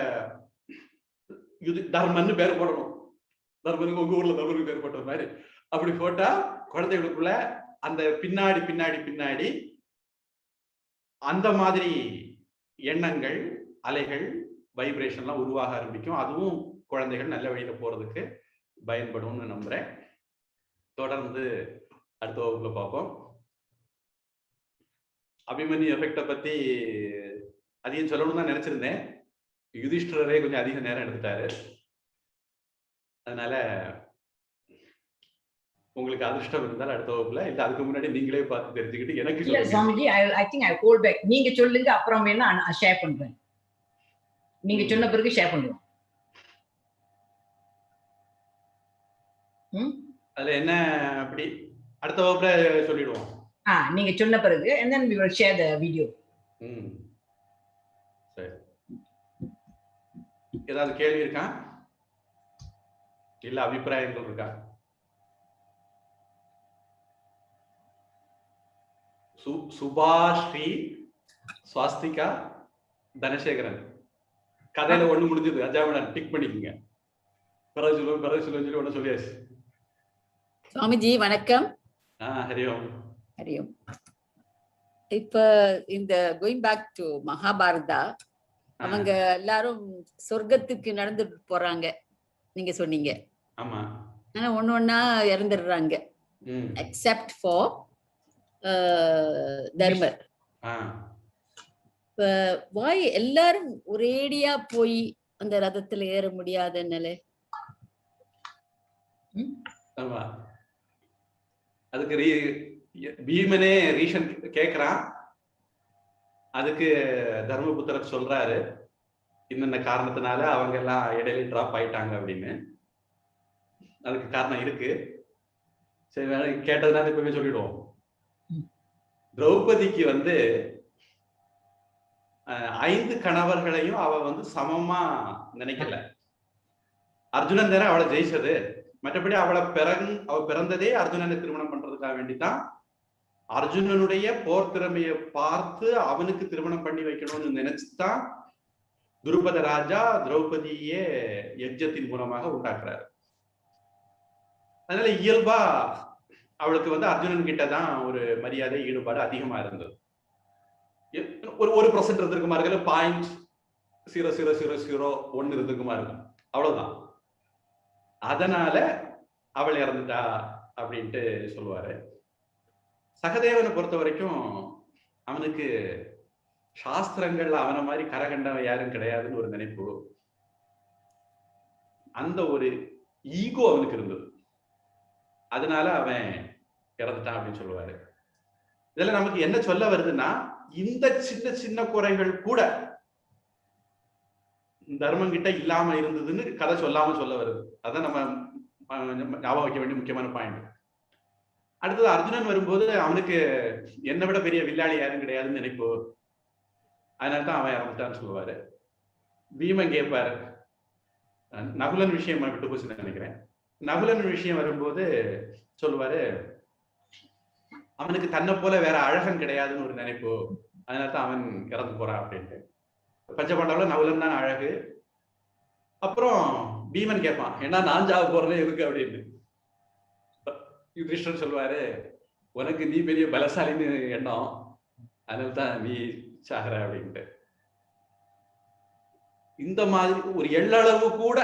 தர்மன்னு பேர் போடணும். தர்மனுக்கு உங்க ஊர்ல தர்மனுக்கு பேர் போட்ட மாதிரி அப்படி போட்டா குழந்தைகளுக்குள்ள அந்த பின்னாடி பின்னாடி பின்னாடி அந்த மாதிரி எண்ணங்கள், அலைகள், வைப்ரேஷன்லாம் உருவாக ஆரம்பிக்கும். அதுவும் குழந்தைகள் நல்ல வழியில போறதுக்கு பயன்படும்னு நம்புறேன். தொடர்ந்து அடுத்த வகுப்புல பார்ப்போம். அபிமன்யு எஃபெக்ட பத்தி அதிகம் சொல்லணும்னு தான் நினைச்சிருந்தேன். யுதிஷ்டரே கொஞ்சம் அதிக நேரம் எடுத்துட்டாரு. அதனால உங்களுக்கு அதிர்ஷ்டம் இருந்தால் அடுத்த வகுப்புல, இல்ல அதுக்கு முன்னாடி நீங்களே பார்த்து தெரிஞ்சுக்கிட்டு எனக்கு சொல்லுங்க. Swamiji, I think I hold back. நீங்க சொல்லுங்க, அப்புறம் வேணா ஷேர் பண்றேன். நீங்க சொன்ன பிறகு ஷேர் பண்ணுவோம். அதுல என்ன அப்படி அடுத்த வகுப்புல சொல்லிடுவோம். நீங்க சொன்ன பிறகு and then we will share the video. சரி. ஏதாவது கேள்வி இருக்கா? இல்ல அபிப்பிராயங்கள் இருக்கா? சுபாஸ்ரீ, ஸ்வாஸ்திகா, தனசேகரன் கதையில ஒண்ணு முடிஞ்சது. அஜாமன் டிக் பண்ணிக்கங்க. பிறகு சொல்லி ஒண்ணு சொல்லியாச்சு. சுவாமிஜி வணக்கம். ஹரியோம். ஹரியோம். இப்ப இந்த கோயிங் பேக் டு மகாபாரதா, அவங்க எல்லாரும் சொர்க்கத்துக்கு நடந்து போறாங்க நீங்க சொன்னீங்க. ஆமா. ஆனா ஒண்ணா இறந்துடுறாங்க எக்ஸெப்ட் ஃபார் தர்மர். வாய் எல்லாரும் ஒரேடியா போய் அந்த ரதத்துல ஏற முடியாத நிலை. அதுக்கு பீமனே ரீசன் கேக்குறான். அதுக்கு தர்மபுத்திரர் சொல்றாரு, இன்னென்ன காரணத்தினால அவங்க எல்லாம் இடையில டிராப் ஆயிட்டாங்க அப்படின்னு. அதுக்கு காரணம் இருக்கு. சரி, கேட்டதுனால இப்பவே சொல்லிடுவோம். திரௌபதிக்கு 5 கணவர்களையும் அவ சமமா நினைக்கல. அர்ஜுனன் தானே அவளை ஜெயிச்சது. மற்றபடி அவ பிறந்ததே அர்ஜுனனை திருமணம் பண்றதுக்காக வேண்டிதான். அர்ஜுனனுடைய போர் திறமையை பார்த்து அவனுக்கு திருமணம் பண்ணி வைக்கணும்னு நினைச்சுதான் துருபத ராஜா திரௌபதியே யஜ்ஜத்தின் மூலமாக உண்டாக்குறாரு. அதனால இயல்பா அவளுக்கு அர்ஜுனன் கிட்டதான் ஒரு மரியாதை, ஈடுபாடு அதிகமா இருந்தது. ஒரு 1% இருந்திருக்குமா இருக்கிற 0.0001 இருந்திருக்குமா இருக்கும், அவ்வளவுதான். அதனால அவள் இறந்துட்டா அப்படின்ட்டு சொல்லுவாரு. சகதேவனை பொறுத்த வரைக்கும் அவனுக்கு சாஸ்திரங்கள்ல அவனை மாதிரி கரகண்டவன் யாரும் கிடையாதுன்னு ஒரு நினைப்பு, அந்த ஒரு ஈகோ அவனுக்கு இருந்தது. அதனால அவன் இறந்துட்டான் அப்படின்னு சொல்லுவாரு. இதுல நமக்கு என்ன சொல்ல வருதுன்னா, இந்த சின்ன சின்ன குறைகள் கூட தர்மம் கிட்ட இல்லாம இருந்ததுன்னு கதை சொல்லாம சொல்ல வருது. அதான் நம்ம ஞாபகம் வைக்க வேண்டிய முக்கியமான பாயிண்ட். அடுத்தது அர்ஜுனன் வரும்போது அவனுக்கு என்னை விட பெரிய வில்லாளி யாரும் கிடையாதுன்னு நினைப்போ, அதனால்தான் அவன் இறந்துட்டான்னு சொல்லுவாரு. பீமன் கேட்பாரு, நகுலன் விஷயம் விட்டு போச்சுன்னு நினைக்கிறேன். நகுலன் விஷயம் வரும்போது சொல்லுவாரு, அவனுக்கு தன்னை போல வேற அழகன் கிடையாதுன்னு ஒரு நினைப்பு, அதனால்தான் அவன் இறந்து போறான் அப்படின்ட்டு. பஞ்சபாண்டவல நகுலன் தான் அழகு. அப்புறம் பீமன் கேட்பான், ஏன்னா நான் ஜாவ போறதே இருக்கு அப்படின்னு. யுதிஷ்டர் சொல்லுவாரு, உனக்கு நீ பெரிய பலசாலின்னு எண்ணம், அதனால்தான் நீ சாகர அப்படின்ட்டு. இந்த மாதிரி ஒரு எள்ளளவு கூட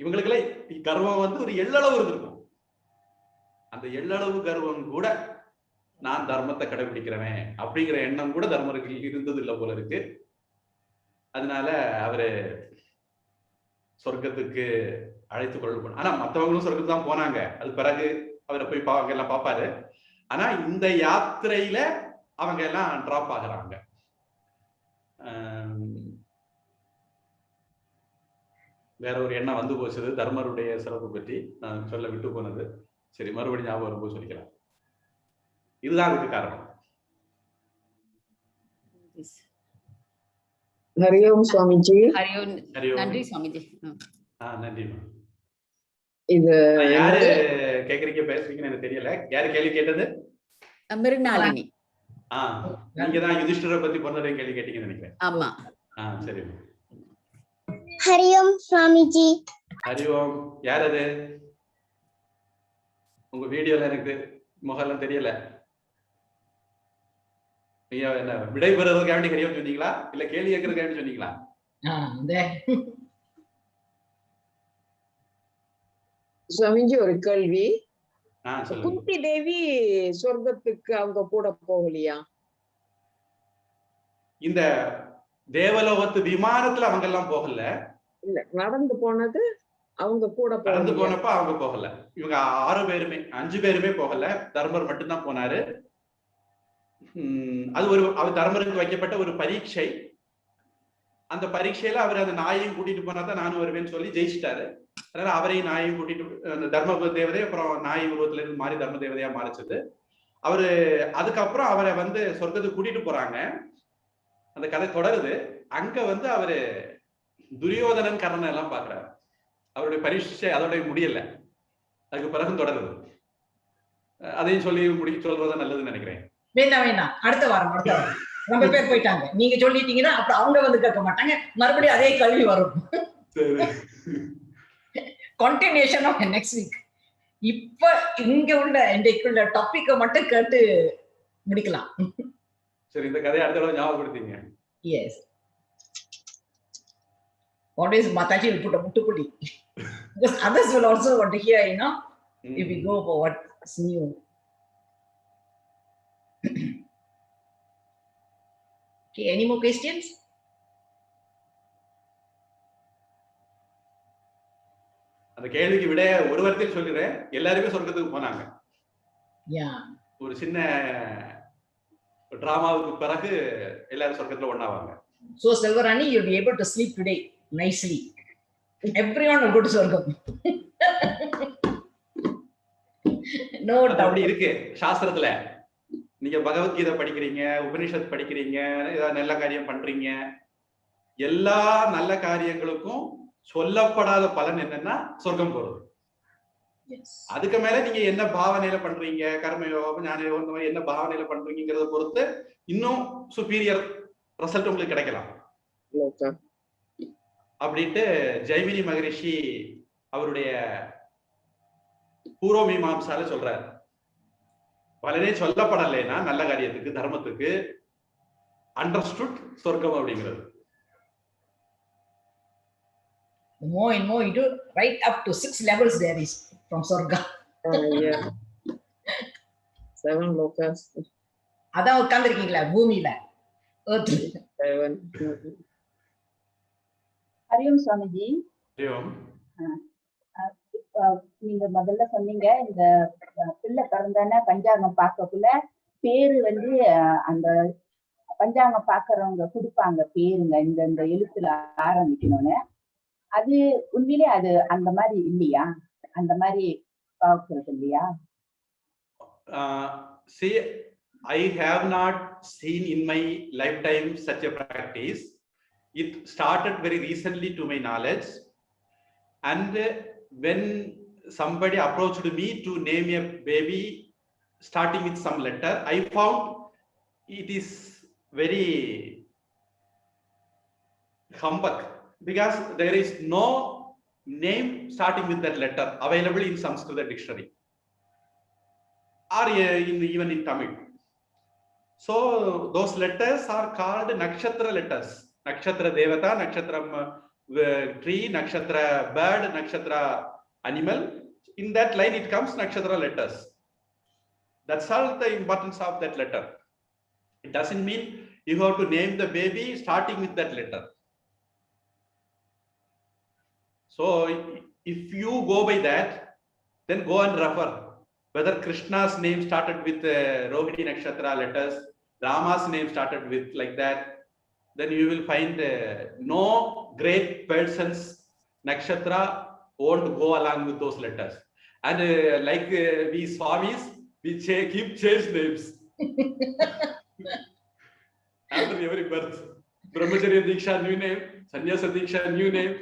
இவங்களுக்குள்ள கர்வம் ஒரு எள்ளளவு இருந்திருக்கும். அந்த எள்ளளவு கர்வம் கூட நான் தர்மத்தை கடைபிடிக்கிறவன் அப்படிங்கிற எண்ணம் கூட தர்மருக்கு இருந்தது இல்லை போல இருக்கு. அதனால அவரு சொர்க்கத்துக்கு அழைத்து கொள்ளப்படும். ஆனா மற்றவங்களும் சொர்க்கத்துக்கு தான் போனாங்க. அது பிறகு அவரை போய் எல்லாம் பார்ப்பாரு. ஆனா இந்த யாத்திரையில அவங்க எல்லாம் டிராப் ஆகுறாங்க. வேற ஒரு எண்ணம் வந்து போச்சது தர்மருடைய சிறப்பு பற்றி நான் சொல்ல விட்டு போனது. சரி, மறுபடியும் ஞாபகம் வரும்போது சொல்லிக்கலாம். இதுதான் அதுக்கு காரணம். ப்ளீஸ். ஹரி ஓம் சுவாமிஜி. ஹரி ஓம். நன்றி சுவாமிஜி. நன்றிமா. இது யாரு கேக்குறீங்க பேசுறீங்கன்னு எனக்கு தெரியல. யாரு கேள்வி கேட்டது? மிருணாளினி. நீங்க தான் யுதிஷ்டரை பத்தி போனதே கேள்வி கேட்டீங்கன்னு நினைக்கிறேன். ஆமா. சரி. ஹரி ஓம் சுவாமிஜி. ஹரி ஓம். யார் அது? உங்க வீடியோல எனக்கு முகெல்லாம் தெரியல. நீங்க என்ன விடை பெறுவதற்காண்டி ஹரி ஓம் சொன்னீங்களா இல்ல கேள்வி கேட்கறதுக்காண்டி சொன்னீங்களா? சுவாமிஜி ஒரு கேள்வி. சொல்லுங்க. குந்தி தேவி சொர்க்கத்துக்கு அவங்க கூட போகலையா? இந்த தேவலோகத்து விமானத்துல அவங்க எல்லாம் போகல. இல்ல, நடந்து போனது அவங்க கூட நடந்து போனப்ப அவங்க போகல. இவங்க 6 பேருமே 5 பேருமே போகல. தர்மர் மட்டும்தான் போனாரு. அது அவர் தர்மருக்கு வைக்கப்பட்ட ஒரு பரீட்சை. அந்த பரீட்சையில அவர் அந்த நாயையும் கூட்டிட்டு போனாதான் நானும் வருவேன்னு சொல்லி ஜெயிச்சிட்டாரு. அதனால அவரையும் நாயையும் கூட்டிட்டு தர்ம தேவதை அப்புறம் நாய் உருவத்துல இருந்து மாறி தர்ம தேவதையா மாறிச்சது. அவரு அதுக்கப்புறம் அவரை சொர்க்கத்துக்கு கூட்டிட்டு போறாங்க. அந்த கதை தொடருது. அங்க அவரு துரியோதனன் கர்ணன் எல்லாம் பாக்குறாரு. அவருடைய பரீட்சை அதோட முடியல. அதுக்கு பிறகு தொடருது. அதையும் சொல்லி சொல்றதா நல்லதுன்னு நினைக்கிறேன். வேண்டாம், அடுத்த வாரம் ரொம்ப பேர் போயிட்டாங்க. நீங்க சொல்லிட்டீங்கன்னா அப்புறம் அவங்க கேட்க மாட்டாங்க. மறுபடியும் அதே கேள்வி வரும். Continuation of next week. இப்ப இங்க உள்ள இன்றைக்குள்ள டாபிக்க மட்டும் கேட்டு முடிக்கலாம். சரி, இந்த கதையை அடுத்த தடவை ஞாபகப்படுத்தீங்க. Yes. Always Mataji will put a muttupudi. Because others will also want to hear, if we go for what's new. Okay, any more questions? அந்த கேள்விக்கு விட ஒரு வார்த்தையில் சொல்லிடுறேன். எல்லாருமே சொர்க்கத்துக்கு போனாங்க. ஒரு சின்ன டிராமாவுக்கு பிறகு எல்லாரும் சொர்க்கத்துல ஒண்ணாவாங்க. So Selvarani, you'll be able to sleep today nicely. Everyone will go to சொர்க்கம். No doubt. அப்படி இருக்கு சாஸ்திரத்துல. நீங்க பகவத்கீதை படிக்கிறீங்க, உபனிஷத் படிக்கிறீங்க, ஏதாவது நல்ல காரியம் பண்றீங்க. எல்லா நல்ல காரியங்களுக்கும் சொல்லப்படாத பலன் என்னன்னா சொர்க்கம் போறது. அதுக்கு மேல நீங்க என்ன பாவனையில பண்றீங்க, கர்மயோகம் ஞான யோகம் என்ன பாவனையில பண்றீங்கிறத பொறுத்து இன்னும் சுப்பீரியர் ரிசல்ட் உங்களுக்கு கிடைக்கலாம். அப்படின்ட்டு ஜெய்மினி மகரிஷி அவருடைய பூர்வ மீமாம்சால சொல்றாரு. பலனே சொல்லப்படலைன்னா நல்ல காரியத்துக்கு தர்மத்துக்கு அண்டர்ஸ்டுட் சொர்க்கம் அப்படிங்கிறது. More and more you do, right up to 6 levels there is from Sorga. Yeah. 7 lokas. அதான் உட்கார்ந்திருக்கீங்களா பூமியில? Earth. 7. ஹரியோம் சுவாமிஜி. ஹரியோம். நீங்க முதல்ல சொன்னீங்க இந்த பிள்ளை பிறந்தானே பஞ்சாங்கம் பார்க்கக்குள்ள பேரு அந்த பஞ்சாங்கம் பாக்குறவங்க கொடுப்பாங்க பேருங்க இந்த எழுத்துல ஆரம்பிக்கணும்னு. அது உண்மையிலே அது அந்த மாதிரி இல்லையா? அந்த மாதிரி பார்க்கிறது இல்லையா? See, I have not seen in my lifetime such a practice. It started very recently to my knowledge, and when somebody approached me to name a baby starting with some letter, I found it is very humbug. Because there is no name starting with that letter available in Sanskrit dictionary or even in Tamil. So those letters are called nakshatra letters. Nakshatra devata, nakshatra tree, nakshatra bird, nakshatra animal. In that line it comes nakshatra letters. That's all the importance of that letter. It doesn't mean you have to name the baby starting with that letter. So if you go by that, then go and refer whether Krishna's name started with Rohini Nakshatra letters, Rama's name started with like that, then you will find no great person's nakshatra won't go along with those letters. And like we Swamis, we keep change names. after every birth. Brahmacharya Diksha, new name. Sannyasa Diksha, new name.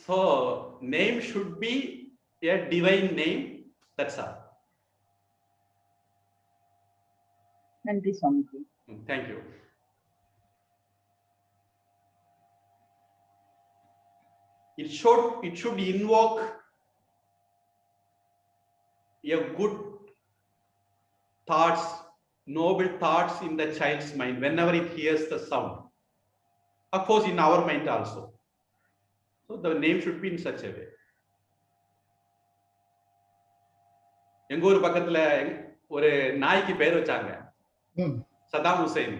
So name should be a divine name. That's all. நன்றி Swamiji. Thank you. It should invoke a good thoughts, noble thoughts in the child's mind whenever it hears the sound. Of course, in our mind also. So the name should be in such a way. எங்க ஊர் பக்கத்துல ஒரு நாய்க்கு பேர் வச்சாங்க Saddam Hussein.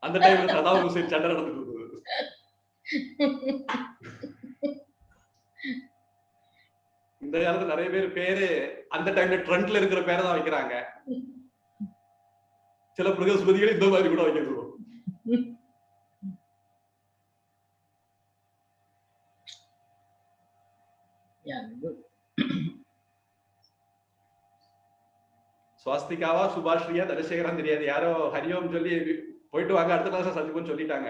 அந்த டைம்ல Saddam Hussein சண்டை நடந்துட்டு இருந்தது. இந்த காலத்துல நிறைய பேர் பேரு அந்த டைம்ல ட்ரெண்ட்ல இருக்கிற பேரை தான் வைக்கிறாங்க. சில பிரகஸ்பதிகள் இந்த மாதிரி கூட வைக்கிறது. சுவாஸ்திகாவா சுபாஸ்ரீயா தனசேகரன் தெரியாது, யாரோ ஹரியோம் சொல்லி போயிட்டு வாங்க அடுத்த கிளாஸ் சந்திப்போம்னு சொல்லிட்டாங்க.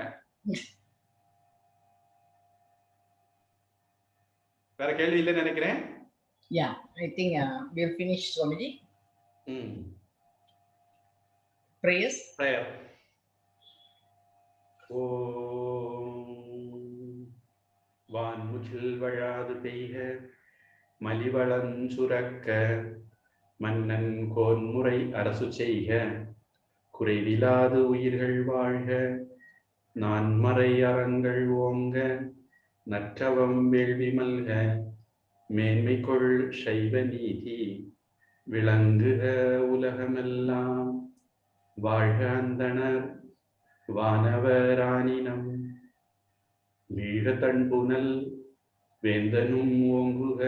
வேற கேள்வி இல்லைன்னு நினைக்கிறேன். Yeah, I think we'll finish, Swamiji. Prayers. Prayer. ஓம் வான்முகில் வழாது பெய்க மலிவளம் சுரக்க மன்னன் கோன்முறை அரசு செய்க குறைவிலாது உயிர்கள் வாழ்க நான்மறை அறங்கள் ஓங்க நற்றவம் வேள்வி மல்க மேன்மைக்குள் சைவ நீதி விளங்குக உலகமெல்லாம் வாழ்க அந்தணர் வானவரானினம் வீழ தன்புனல் வேந்தனும் ஓங்குக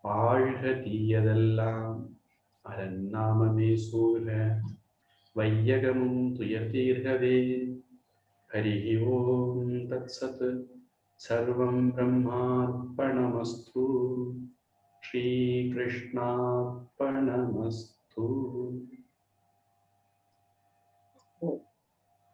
ஆழ்க தீயதெல்லாம் அரண்நாமமே சூழ வையகமும் துயர் தீர்கவே. ஹரிஹி ஓம் தத்சத். சர்வம் பிரம்மார்ப்பணமஸ்து. ஸ்ரீ கிருஷ்ணார்ப்பணமஸ்து.